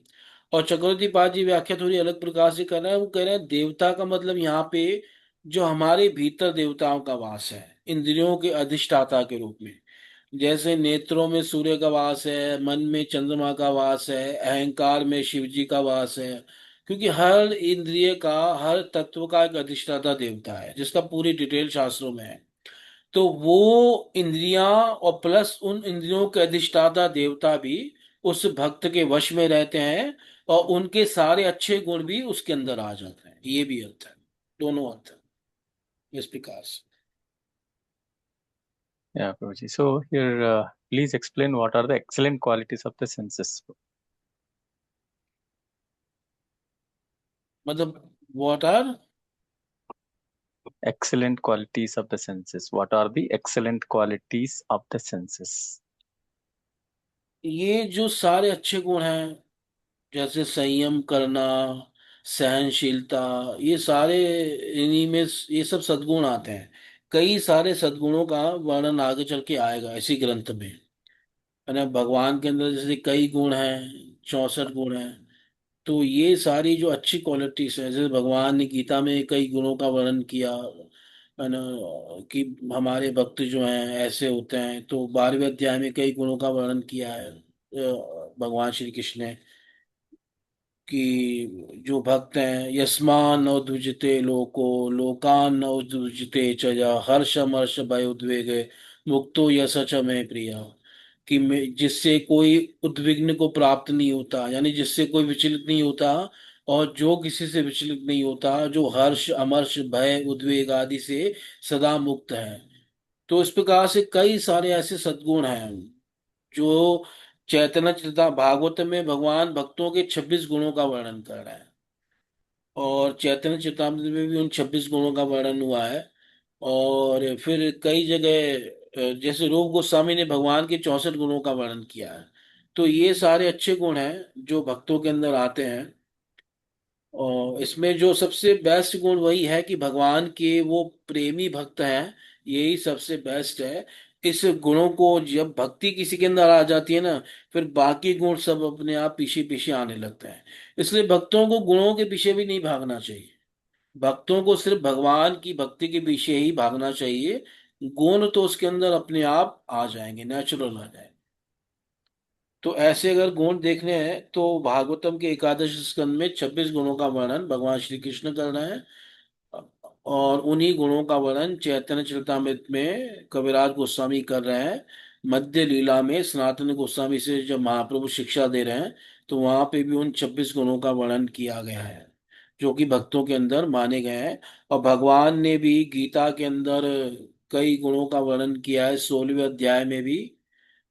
और चक्रवर्ती पाद जी व्याख्या थोड़ी अलग प्रकार से कर रहे हैं। वो कह रहे हैं देवता का मतलब यहाँ पे जो हमारे भीतर देवताओं का वास है, इंद्रियों के अधिष्ठाता के रूप में। जैसे नेत्रों में सूर्य का वास है, मन में चंद्रमा का वास है, अहंकार में शिव जी का वास है। क्योंकि हर इंद्रिय का, हर तत्व का एक अधिष्ठाता देवता है, जिसका पूरी डिटेल शास्त्रों में है। तो वो इंद्रियां और प्लस उन इंद्रियों के अधिष्ठाता देवता भी उस भक्त के वश में रहते हैं, और उनके सारे अच्छे गुण भी उसके अंदर आ जाते हैं। ये भी अर्थ है, दोनों अर्थ है इस प्रकार से। Yeah, Prabhuji. So here, please explain what are the excellent qualities of the senses. मतलब what are Excellent qualities of the senses. What are the excellent qualities of the senses? ये जो सारे अच्छे गुण हैं, जैसे संयम करना, सहनशीलता, ये सारे, इन्हीं में ये सब सद्गुण आते हैं। कई सारे सद्गुणों का वर्णन आगे चल के आएगा इसी ग्रंथ में, है ना। भगवान के अंदर जैसे कई गुण हैं, 64 गुण हैं। तो ये सारी जो अच्छी क्वालिटीज हैं, जैसे भगवान ने गीता में कई गुणों का वर्णन किया, है ना, कि हमारे भक्त जो हैं ऐसे होते हैं। तो 12वें अध्याय में कई गुणों का वर्णन किया है भगवान श्री कृष्ण ने, कि जो भक्त हैं, यस्मान न उद्विजते लोको लोकान न उद्विजते च या हर्षमर्ष भय उद्वेग मुक्तो यश च में प्रिया। कि जिससे कोई उद्विग्न को प्राप्त नहीं होता, यानी जिससे कोई विचलित नहीं होता, और जो किसी से विचलित नहीं होता, जो हर्ष अमर्ष भय उद्वेग आदि से सदा मुक्त है। तो इस प्रकार से कई सारे ऐसे सद्गुण हैं जो चैतन्य चरिता भागवत में भगवान भक्तों के 26 गुणों का वर्णन कर रहा है, और चैतन्य चरितामृत में भी उन 26 गुणों का वर्णन हुआ है। और फिर कई जगह जैसे रूप गोस्वामी ने भगवान के 64 गुणों का वर्णन किया है। तो ये सारे अच्छे गुण हैं जो भक्तों के अंदर आते हैं। और इसमें जो सबसे बेस्ट गुण वही है कि भगवान के वो प्रेमी भक्त हैं, यही सबसे बेस्ट है। इस गुणों को जब भक्ति किसी के अंदर आ जाती है ना, फिर बाकी गुण सब अपने आप पीछे पीछे आने लगते हैं। इसलिए भक्तों को गुणों के पीछे भी नहीं भागना चाहिए, भक्तों को सिर्फ भगवान की भक्ति के पीछे ही भागना चाहिए। गुण तो उसके अंदर अपने आप आ जाएंगे, नेचुरल आ जाएंगे। तो ऐसे अगर गुण देखने हैं तो भागवतम के एकादश स्कंद में 26 गुणों का वर्णन भगवान श्री कृष्ण कर रहे हैं, और उन्हीं गुणों का वर्णन चैतन्य चरितामृत में कविराज गोस्वामी कर रहे हैं। मध्य लीला में सनातन गोस्वामी से जब महाप्रभु शिक्षा दे रहे हैं तो वहां पे भी उन 26 गुणों का वर्णन किया गया है जो कि भक्तों के अंदर माने गए हैं। और भगवान ने भी गीता के अंदर कई गुणों का वर्णन किया है। 16वें अध्याय में भी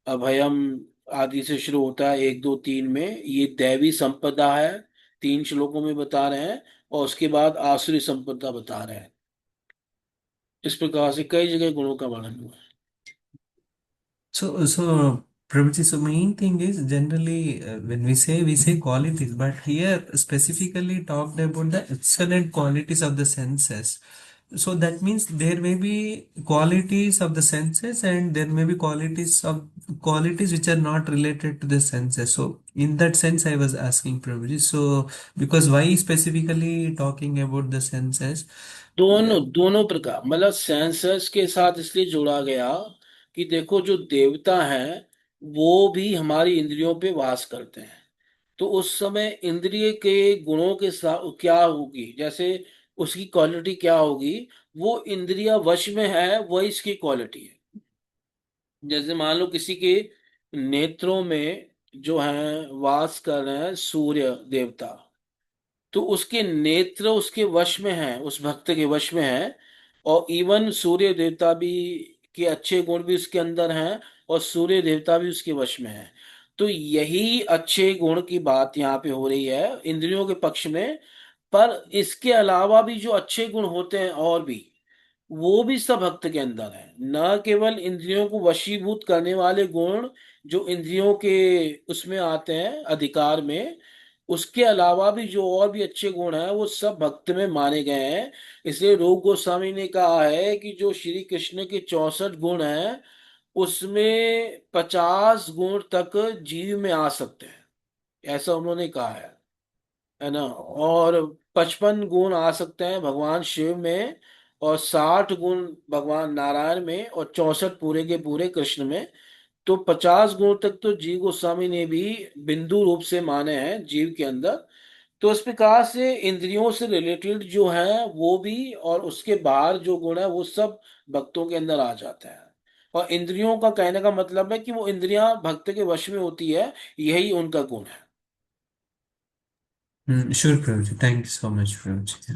अभयम आदि से शुरू होता है, 1 2 3 में ये दैवी संपदा है, 3 श्लोकों में बता रहे हैं। और उसके बाद आसुरी संपदा बता रहे हैं। इस प्रकार से कई जगह गुणों का वर्णन हुआ है। So, Prabhuji, so main thing is generally when we say qualities, but here specifically talked about the excellent qualities of the senses. So that means there may be qualities of the senses and there may be qualities which are not related to the senses. So in that sense, I was asking Prabhuji. So because why specifically talking about the senses? दोनों दोनों प्रकार, मतलब census के साथ इसलिए जोड़ा गया कि देखो जो देवता हैं वो भी हमारी इंद्रियों पे वास करते हैं। तो उस समय इंद्रिय के गुणों के साथ क्या होगी, जैसे उसकी क्वालिटी क्या होगी, वो इंद्रिया वश में है, वही इसकी क्वालिटी है। जैसे मान लो किसी के नेत्रों में जो है वास कर रहे हैं सूर्य देवता, तो उसके नेत्र उसके वश में हैं, उस भक्त के वश में हैं। और इवन सूर्य देवता भी के अच्छे गुण भी उसके अंदर हैं, और सूर्य देवता भी उसके वश में है। तो यही अच्छे गुण की बात यहाँ पे हो रही है इंद्रियों के पक्ष में। पर इसके अलावा भी जो अच्छे गुण होते हैं और भी, वो भी सब भक्त के अंदर है। न केवल इंद्रियों को वशीभूत करने वाले गुण जो इंद्रियों के उसमें आते हैं अधिकार में, उसके अलावा भी जो और भी अच्छे गुण हैं वो सब भक्त में माने गए हैं। इसलिए रूप गोस्वामी ने कहा है कि जो श्री कृष्ण के 64 गुण हैं उसमें 50 गुण तक जीव में आ सकते हैं, ऐसा उन्होंने कहा है ना। और 55 गुण आ सकते हैं भगवान शिव में, और 60 गुण भगवान नारायण में, और 64 पूरे के पूरे कृष्ण में। तो 50 गुण तक तो जीव गोस्वामी ने भी बिंदु रूप से माने हैं जीव के अंदर। तो इस प्रकार से इंद्रियों से रिलेटेड जो है वो भी, और उसके बाहर जो गुण है वो सब भक्तों के अंदर आ जाते हैं। और इंद्रियों का कहने का मतलब है कि वो इंद्रियां भक्त के वश में होती है, यही उनका गुण है। Sure, Prabhuji. Thank you so much, Prabhuji.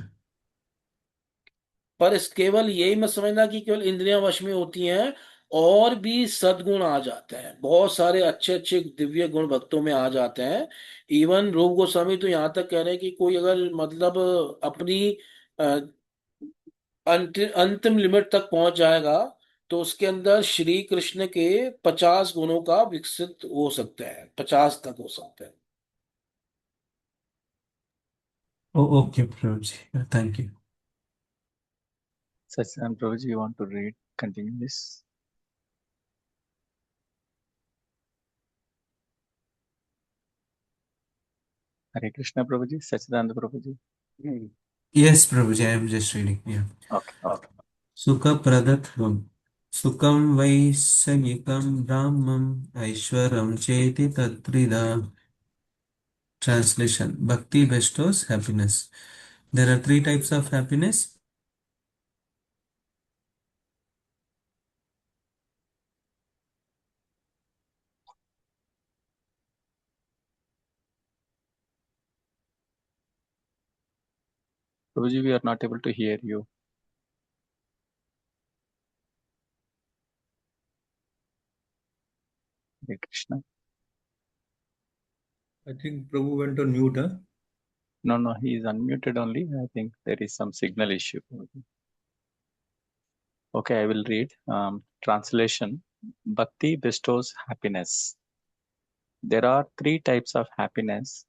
पर इस केवल यही मत समझना कि केवल इंद्रियां वश में होती हैं, और भी सद्गुण आ जाते हैं, बहुत सारे अच्छे अच्छे दिव्य गुण भक्तों में आ जाते हैं। इवन रूप गोस्वामी तो यहाँ तक कह रहे हैं कि कोई अगर मतलब अपनी अ, अंतिम लिमिट तक पहुंच जाएगा तो उसके अंदर श्री कृष्ण के 50 गुणों का विकसित हो सकता है, 50 तक हो सकता है। Oh, okay, Prabhuji. Thank you. Sachidanand Prabhuji, you want to read, continue this? Hare Krishna Prabhuji, Sachidanand Prabhuji. Hmm. Yes, Prabhuji, I am just reading. Yeah. Okay, okay. Sukha Pradatvam. Sukam Vaisanyikam Brahmam Aishwaram Cheti Tatrida. Translation. Bhakti bestows happiness. There are three types of happiness. Prabhuji, we are not able to hear you. Hare Krishna. I think Prabhu went on mute, huh? No, no, he is unmuted only. I think there is some signal issue. Okay, I will read. Translation. Bhakti bestows happiness. There are three types of happiness: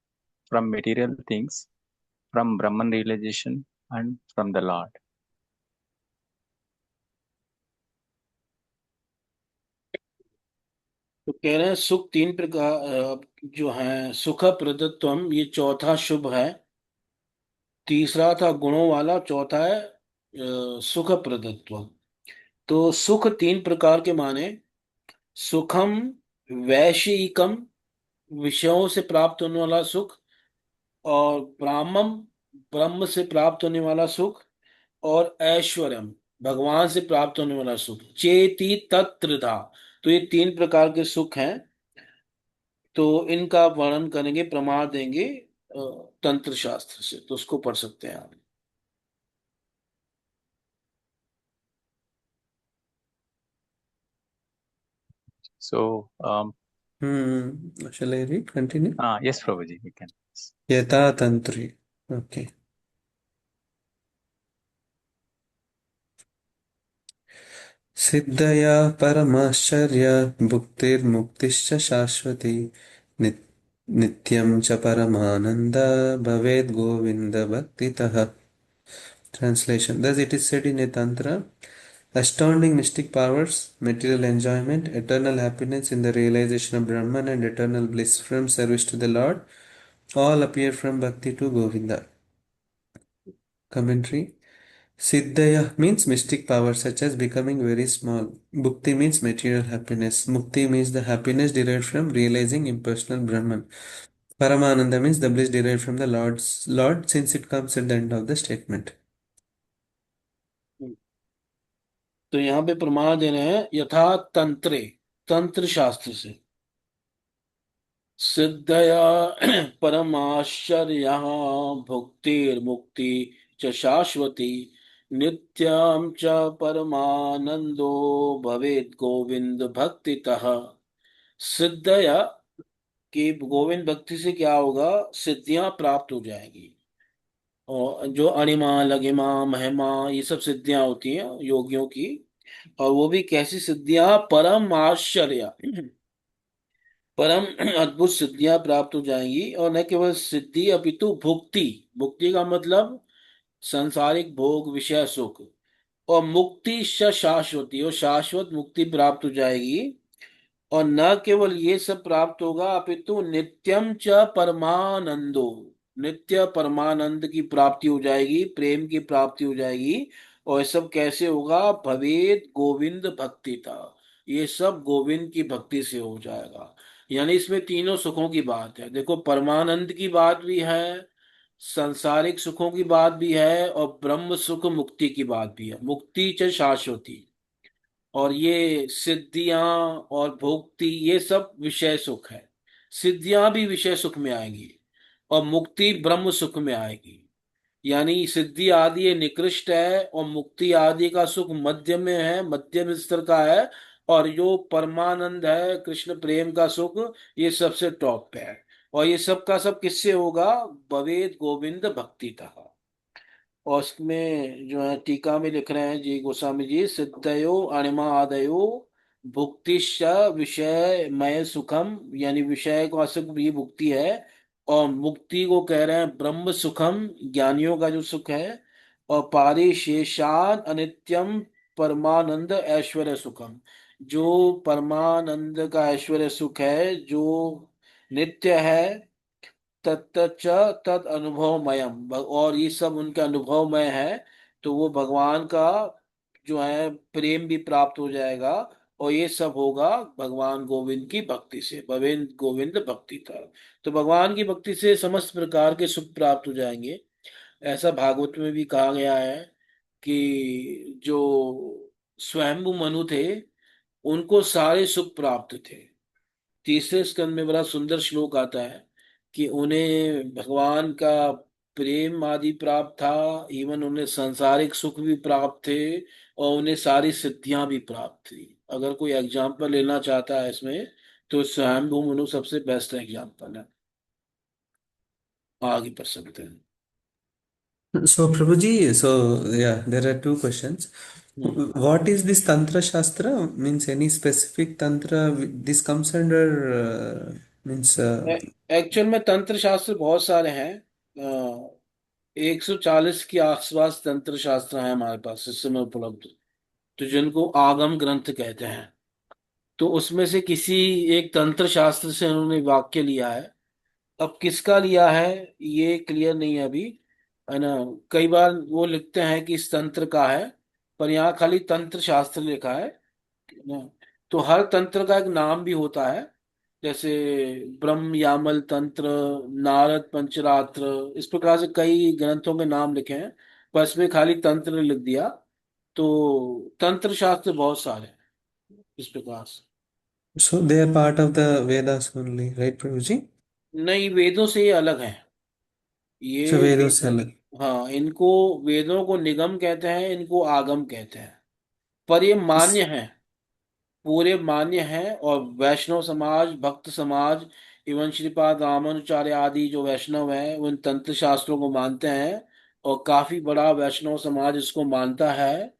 from material things, from Brahman realization, and from the Lord. तो कह रहे हैं सुख 3 प्रकार जो है, सुख प्रदत्वम ये चौथा शुभ है, तीसरा था गुणों वाला, चौथा है सुख प्रदत्वम। तो सुख 3 प्रकार के माने, सुखम वैषयिकम, विषयों से प्राप्त होने वाला सुख, और ब्राह्मम, ब्रह्म से प्राप्त होने वाला सुख, और ऐश्वर्यम, भगवान से प्राप्त होने वाला सुख, चेति तत्त्रिधा। तो ये तीन प्रकार के सुख हैं। तो इनका वर्णन करेंगे, प्रमाण देंगे तंत्र शास्त्र से, तो उसको पढ़ सकते हैं आप। So, Shall I read? Continue. yes, Prabhuji, we can. Yata Tantri. Okay. Siddhaya परमाश्चर्य भुक्तिर्मुक्तिश्च शाश्वती नित्- नित्यं च परमानन्द भवेद् Govind भक्तितः. Translation. Thus it is said in a tantra, astounding mystic powers, material enjoyment, eternal happiness in the realization of Brahman, and eternal bliss from service to the Lord all appear from bhakti to Govinda. Commentary. Siddhaya means mystic power such as becoming very small. Bhukti means material happiness. Mukti means the happiness derived from realizing impersonal Brahman. Paramananda means the bliss derived from the Lord, since it comes at the end of the statement. तो यहाँ पे प्रमाण दे रहे हैं, यथा तंत्रे, तंत्र शास्त्र से, सिद्धया परमाश्चर्य भुक्तिर्मुक्ति च शाश्वती नित्यं च परमानंदो भवेत् गोविंद भक्तितः। सिद्धया, कि गोविंद भक्ति से क्या होगा, सिद्धियां प्राप्त हो जाएंगी। और जो अणिमा, लगिमा, महिमा, ये सब सिद्धियां होती हैं योगियों की। और वो भी कैसी सिद्धियां, परम आश्चर्य, परम अद्भुत सिद्धियां प्राप्त हो जाएंगी। और न केवल सिद्धि अपितु भुक्ति, भुक्ति का मतलब सांसारिक भोग, विषय सुख। और मुक्ति शाश्वती, और शाश्वत मुक्ति प्राप्त हो जाएगी। और न केवल ये सब प्राप्त होगा, अपितु नित्यम च परमानंदो, नित्य परमानंद की प्राप्ति हो जाएगी, प्रेम की प्राप्ति हो जाएगी। और ये सब कैसे होगा, भवेद गोविंद भक्ति था, ये सब गोविंद की भक्ति से हो जाएगा। यानी इसमें तीनों सुखों की बात है। देखो, परमानंद की बात भी है, सांसारिक सुखों की बात भी है, और ब्रह्म सुख मुक्ति की बात भी है, मुक्ति च शाश्वती। और ये सिद्धियां और भोक्ति, ये सब विषय सुख है। सिद्धियां भी विषय सुख में आएंगी, और मुक्ति ब्रह्म सुख में आएगी। यानी सिद्धि आदि ये निकृष्ट है, और मुक्ति आदि का सुख मध्य में है, मध्यम स्तर का है। और जो परमानंद है, कृष्ण प्रेम का सुख, ये सबसे टॉप पे है। और ये सब का सब किससे होगा, भवेद गोविंद भक्ति था। और उसमें जो है टीका में लिख रहे हैं जी गोस्वामी जी, सिद्धयो अणिमा आदयो भुक्तिश्च विषय मय सुखम, यानी विषय का सुख भी भुक्ति है। और मुक्ति को कह रहे हैं ब्रह्म सुखम, ज्ञानियों का जो सुख है। और पारिशेषान अनित्यम परमानंद ऐश्वर्य सुखम, जो परमानंद का ऐश्वर्य सुख है, जो नित्य है, तत्च तद अनुभवमयम, और ये सब उनका अनुभवमय है। तो वो भगवान का जो है प्रेम भी प्राप्त हो जाएगा। और ये सब होगा भगवान गोविंद की भक्ति से, गोविंद गोविंद भक्ति था। तो भगवान की भक्ति से समस्त प्रकार के सुख प्राप्त हो जाएंगे। ऐसा भागवत में भी कहा गया है कि जो स्वयंभू मनु थे, उनको सारे सुख प्राप्त थे। तीसरे स्कंद में बड़ा सुंदर श्लोक आता है कि उन्हें भगवान का प्रेम आदि प्राप्त था, इवन उन्हें सांसारिक सुख भी प्राप्त थे, और उन्हें सारी सिद्धियां भी प्राप्त थी। अगर कोई एग्जाम्पल लेना चाहता है इसमें, तो स्वयंभू मनु सबसे बेस्ट एग्जाम्पल है। आगे पढ़ सकते हैं। So, Prabhuji, so yeah, there are two questions. Hmm. What is this Tantra Shastra? Means any specific Tantra? This comes under, means, actual में तंत्र शास्त्र बहुत सारे हैं। 140 के आसपास तंत्र शास्त्र हैं हमारे पास इस समय उपलब्ध, तो जिनको आगम ग्रंथ कहते हैं। तो उसमें से किसी एक तंत्र शास्त्र से उन्होंने वाक्य लिया है। अब किसका लिया है ये क्लियर नहीं है अभी, है ना। कई बार वो लिखते हैं कि इस तंत्र का है, पर यहाँ खाली तंत्र शास्त्र लिखा है ना। तो हर तंत्र का एक नाम भी होता है। जैसे ब्रह्म यामल तंत्र, नारद पंचरात्र, इस प्रकार से कई ग्रंथों के नाम लिखे हैं, पर इसमें खाली तंत्र लिख दिया। तो तंत्र शास्त्र बहुत सारे हैं इस प्रकार से। So they are part of the Vedas only, right, Prabhuji? नहीं, वेदों से ये अलग है। So ये Vedas से वेद, अलग। हाँ, इनको वेदों को निगम कहते हैं, इनको आगम कहते हैं। पर ये मान्य इस- है, पूरे मान्य हैं। और वैष्णव समाज, भक्त समाज, एवं श्रीपाद रामानुचार्य आदि जो वैष्णव हैं उन तंत्र शास्त्रों को मानते हैं। और काफी बड़ा वैष्णव समाज इसको मानता है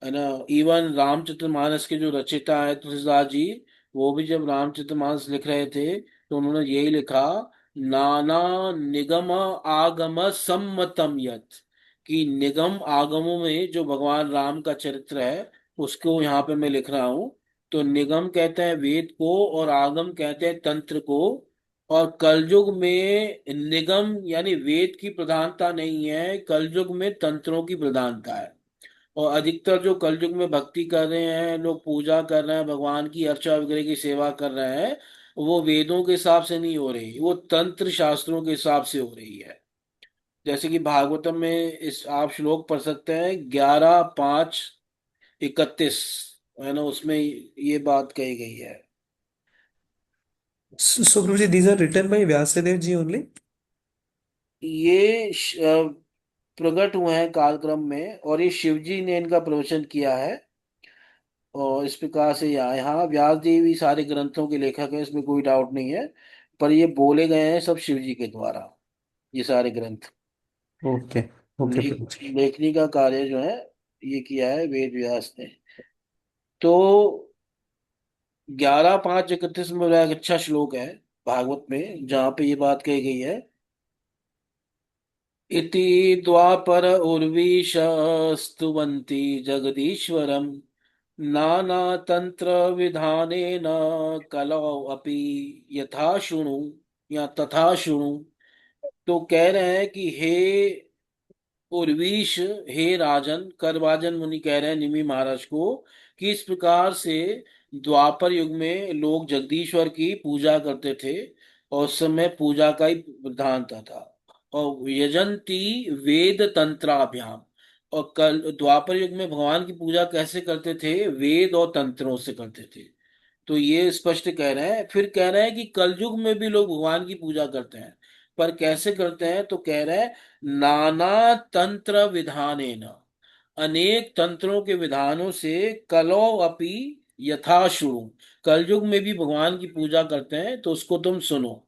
ना। इवन रामचरितमानस के जो रचयिता है तुलसीदास जी, वो भी जब रामचरितमानस लिख रहे थे तो उन्होंने यही लिखा, नाना निगम आगम सम्मतम यत्, कि निगम आगमों में जो भगवान राम का चरित्र है उसको यहाँ पे मैं लिख रहा हूँ। तो निगम कहते हैं वेद को, और आगम कहते हैं तंत्र को। और कलयुग में निगम यानी वेद की प्रधानता नहीं है, कलयुग में तंत्रों की प्रधानता है। और अधिकतर जो कलयुग में भक्ति कर रहे हैं लोग, पूजा कर रहे हैं, भगवान की अर्चा वगैरह की सेवा कर रहे हैं, वो वेदों के हिसाब से नहीं हो रही, वो तंत्र शास्त्रों के हिसाब से हो रही है। जैसे कि भागवतम में इस आप श्लोक पढ़ सकते हैं, 11:5-31, है ना, उसमें ये बात कही गई है। So Prabhuji, these are written by Vyasadeva ji only. ये प्रकट हुए हैं कालक्रम में, और ये शिव जी ने इनका प्रवचन किया है। और इस प्रकार से यहाँ व्यास जी भी सारे ग्रंथों के लेखक हैं, इसमें कोई डाउट नहीं है। पर ये बोले गए हैं सब शिव जी के द्वारा, ये सारे ग्रंथ। Okay, okay, Prabhuji. लेखनी का कार्य जो है ये किया है वेद व्यास ने। तो 11:5-31 में बड़ा एक अच्छा श्लोक है भागवत में, जहाँ पे ये बात कही गई है, इति द्वापर उर्वीश स्तुवन्ति जगदीश्वरम् नानातंत्र विधानेन कलौ अपि यथा शृणु, या तथा शृणु। तो कह रहे हैं कि हे उर्वीश, हे राजन, करवाजन मुनि कह रहे हैं निमि महाराज को, कि इस प्रकार से द्वापर युग में लोग जगदीश्वर की पूजा करते थे, और उस समय पूजा का ही प्रधानता था। और यजंती वेद तंत्राभ्याम, और कल द्वापर युग में भगवान की पूजा कैसे करते थे, वेद और तंत्रों से करते थे। तो ये स्पष्ट कह रहे हैं। फिर कह रहे हैं कि कलयुग में भी लोग भगवान की पूजा करते हैं, पर कैसे करते हैं, तो कह रहे हैं नाना तंत्र विधानेन, अनेक तंत्रों के विधानों से, कलो अपि यथा शुणु, कलयुग में भी भगवान की पूजा करते हैं, तो उसको तुम सुनो।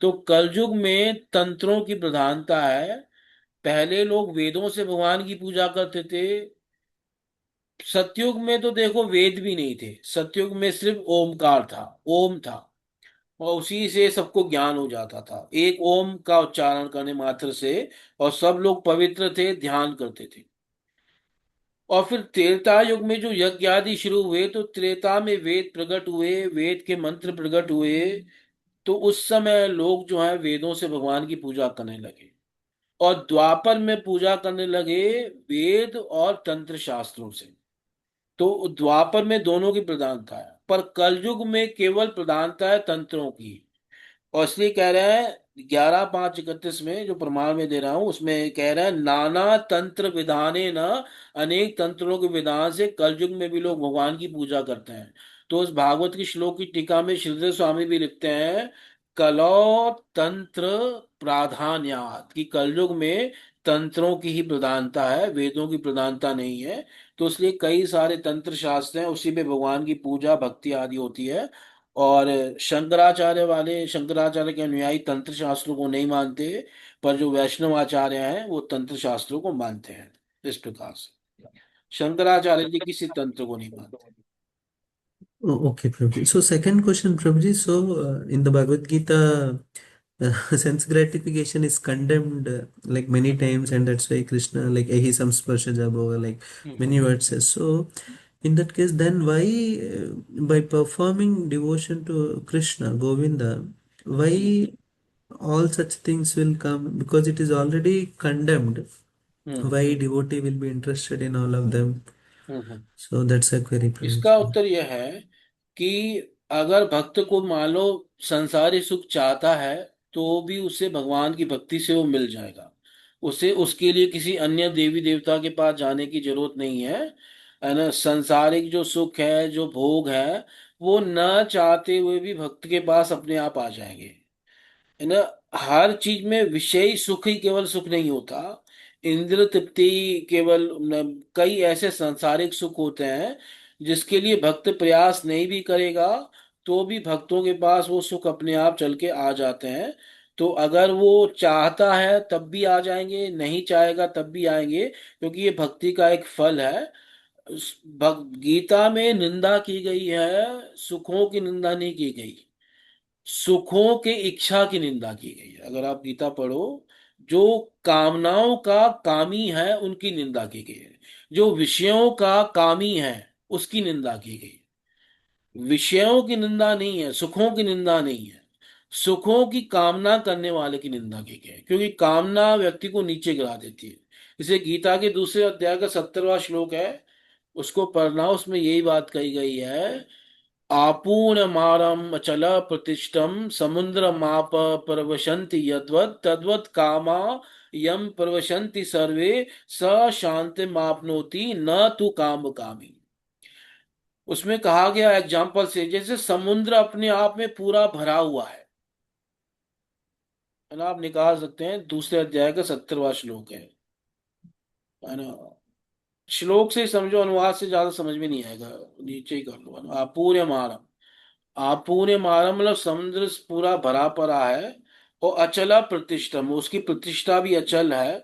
तो कलयुग में तंत्रों की प्रधानता है। पहले लोग वेदों से भगवान की पूजा करते थे। सतयुग में तो देखो वेद भी नहीं थे, सतयुग में सिर्फ ओमकार था, ओम था, और उसी से सबको ज्ञान हो जाता था, एक ओम का उच्चारण करने मात्र से। और सब लोग पवित्र थे, ध्यान करते थे। और फिर त्रेता युग में जो यज्ञ आदि शुरू हुए, तो त्रेता में वेद प्रकट हुए, वेद के मंत्र प्रकट हुए। तो उस समय लोग जो है वेदों से भगवान की पूजा करने लगे। और द्वापर में पूजा करने लगे वेद और तंत्र शास्त्रों से। तो द्वापर में दोनों की प्रधानता है, पर कलयुग में केवल प्रधानता है तंत्रों की। और इसलिए कह रहे हैं 11:5-31 में जो प्रमाण में दे रहा हूं उसमें कह रहे हैं, नाना तंत्र विधाने न, अनेक तंत्रों के विधान से कलयुग में भी लोग भगवान की पूजा करते हैं। तो उस भागवत की श्लोक की टीका में श्रीधर स्वामी भी लिखते हैं, कलौ तंत्र प्राधान्यात, कि कलयुग में तंत्रों की ही प्रधानता है, वेदों की प्रधानता नहीं है। तो इसलिए कई सारे तंत्र शास्त्र हैं, उसी में भगवान की पूजा भक्ति आदि होती है। और शंकराचार्य के अनुयायी तंत्र शास्त्रों को नहीं मानते, पर जो वैष्णव आचार्य हैं वो तंत्र शास्त्रों को मानते हैं। इस प्रकार से शंकराचार्य जी किसी तंत्र को नहीं मानते। Oh, okay, Prabhuji. So second question, Prabhuji. So in the Bhagavad Gita, sense gratification is condemned like many times, and that's why Krishna like ahisam sparsha jabhoga, like many hmm. verses. So in that case, then why by performing devotion to Krishna, Govinda, hmm. why all such things will come? Because it is already condemned. Hmm. Why devotee will be interested in all of them? Hmm. So that's a query, इसका Prabhuji. उत्तर यह है कि अगर भक्त को मान लो संसारी सुख चाहता है तो भी उसे भगवान की भक्ति से वो मिल जाएगा। उसे उसके लिए किसी अन्य देवी देवता के पास जाने की जरूरत नहीं है ना। संसारिक जो सुख है, जो भोग है, वो न चाहते हुए भी भक्त के पास अपने आप आ जाएंगे, है ना। हर चीज में विषयी सुख ही केवल सुख नहीं होता। इंद्र तृप्ति केवल कई ऐसे सांसारिक सुख होते हैं जिसके लिए भक्त प्रयास नहीं भी करेगा तो भी भक्तों के पास वो सुख अपने आप चल के आ जाते हैं। तो अगर वो चाहता है तब भी आ जाएंगे, नहीं चाहेगा तब भी आएंगे, क्योंकि ये भक्ति का एक फल है। गीता में निंदा की गई है, सुखों की निंदा नहीं की गई, सुखों के इच्छा की निंदा की गई है। अगर आप गीता पढ़ो, जो कामनाओं का कामी है उनकी निंदा की गई है, जो विषयों का कामी है उसकी निंदा की गई है। विषयों की निंदा नहीं है, सुखों की निंदा नहीं है, सुखों की कामना करने वाले की निंदा की गई है, क्योंकि कामना व्यक्ति को नीचे गिरा देती है। इसे गीता के दूसरे अध्याय का 70वां श्लोक है, उसको पढ़ना, उसमें यही बात कही गई है। आपूर्णमारम् अचल प्रतिष्ठम समुद्रमाप प्रवशन्ति यद्वत् तद्वत् कामा यम प्रवशन्ति सर्वे स शान्तिमाप्नोति न तु काम कामी। उसमें कहा गया एग्जाम्पल से, जैसे समुद्र अपने आप में पूरा भरा हुआ है ना। आप निकाल सकते हैं, दूसरे अध्याय का 70वां श्लोक है ना। श्लोक से ही समझो, अनुवाद से ज्यादा समझ में नहीं आएगा, नीचे ही कर लो। आपूर्यमारम्, आपूर्य मारम मतलब समुद्र पूरा भरा पड़ा है, और अचला प्रतिष्ठम, उसकी प्रतिष्ठा भी अचल है,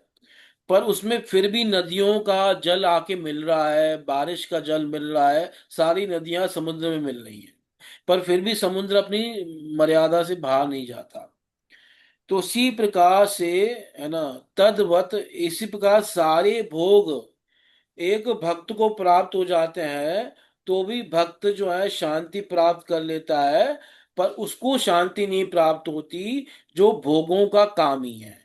पर उसमें फिर भी नदियों का जल आके मिल रहा है, बारिश का जल मिल रहा है, सारी नदियां समुद्र में मिल रही है, पर फिर भी समुद्र अपनी मर्यादा से बाहर नहीं जाता। तो उसी प्रकार से, है ना, तद्वत इसी प्रकार सारे भोग एक भक्त को प्राप्त हो जाते हैं तो भी भक्त जो है शांति प्राप्त कर लेता है, पर उसको शांति नहीं प्राप्त होती जो भोगों का कामी है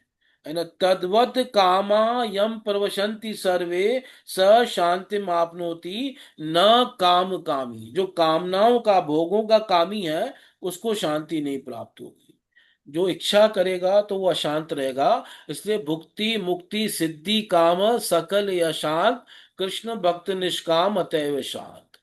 ना। तद्वत कामा यम प्रवशन्ति सर्वे स शांति मापनोति न काम कामी, जो कामनाओं का, भोगों का कामी है उसको शांति नहीं प्राप्त होगी। जो इच्छा करेगा तो वो अशांत रहेगा। इसलिए भुक्ति मुक्ति सिद्धि काम सकल अशांत, कृष्ण भक्त निष्काम अतएव शांत,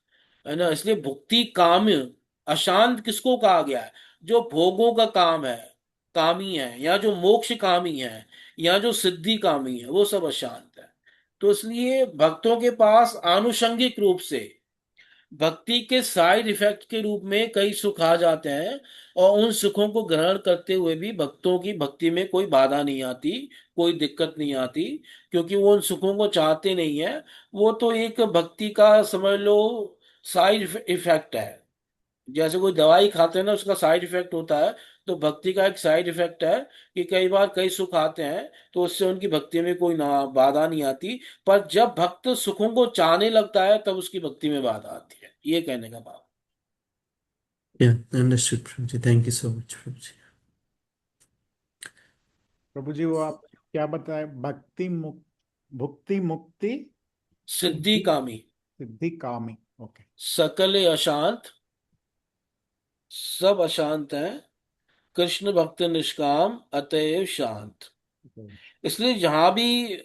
है ना। इसलिए भुक्ति काम्य, अशांत किसको कहा गया है? जो भोगों का काम है, कामी है, या जो मोक्ष कामी है, या जो सिद्धि कामी है, वो सब अशांत है। तो इसलिए भक्तों के पास आनुषंगिक रूप से भक्ति के साइड इफेक्ट के रूप में कई सुख आ जाते हैं, और उन सुखों को ग्रहण करते हुए भी भक्तों की भक्ति में कोई बाधा नहीं आती, कोई दिक्कत नहीं आती, क्योंकि वो उन सुखों को चाहते नहीं है। वो तो एक भक्ति का समझ लो साइड इफेक्ट है। जैसे कोई दवाई खाते हैं ना, उसका साइड इफेक्ट होता है, तो भक्ति का एक साइड इफेक्ट है कि कई बार कई सुख आते हैं तो उससे उनकी भक्ति में कोई ना बाधा नहीं आती, पर जब भक्त सुखों को चाहने लगता है तब उसकी भक्ति में बाधा आती है, ये कहने का भाव। Yeah, understood, Prabhuji. Thank you so much, Prabhuji. प्रभु जी, वो आप क्या बताए? भुक्ति मुक्ति सिद्धि सिद्धि कामी, सिद्धि कामी। ओके। सकल अशांत, सब अशांत हैं, कृष्ण भक्त निष्काम अतएव शांत। इसलिए जहां भी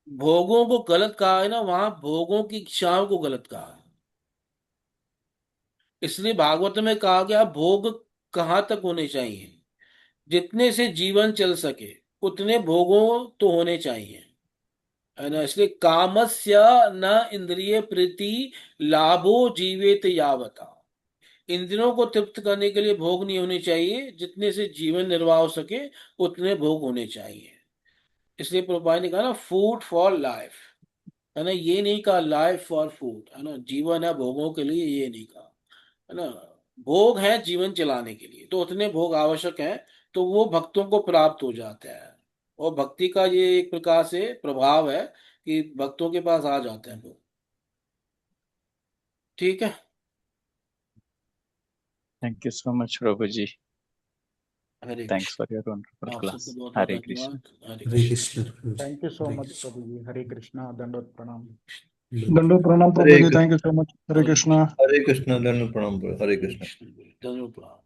भोगों को गलत कहा है ना, वहां भोगों की इच्छाओं को गलत कहा है। इसलिए भागवत में कहा गया भोग कहाँ तक होने चाहिए? जितने से जीवन चल सके उतने भोगों तो होने चाहिए, है ना। इसलिए कामस्य न इंद्रिय प्रीति लाभो जीवेत यावता, इंद्रियों को तृप्त करने के लिए भोग नहीं होने चाहिए, जितने से जीवन निर्वाह हो सके उतने भोग होने चाहिए। इसलिए प्रभुपाद ने कहा ना, फूड फॉर लाइफ, है ना, ये नहीं कहा लाइफ फॉर फूड, है ना, जीवन है भोगों के लिए, ये नहीं कहा, है ना। भोग है जीवन चलाने के लिए, तो उतने भोग आवश्यक हैं, तो वो भक्तों को प्राप्त हो जाते हैं। और भक्ति का ये एक प्रकार से प्रभाव है कि भक्तों के पास आ जाते हैं लोग। ठीक है। Thank you so much, Prabhuji. Hare Thanks Krishna. for your wonderful आप class. सबको बहुत बहुत Hare Krishna. धन्यवाद। हरे Hare Krishna. Krishna, Prabhuji. Thank you so Hare much Krishna. प्रभु जी। हरे कृष्णा, दंडवत प्रणाम। Dandavat pranam Hare Prabhuji. Krishna. Thank you so much. Hare Krishna. Hare Krishna. Then pranam. Hare Krishna. धन्यवाद।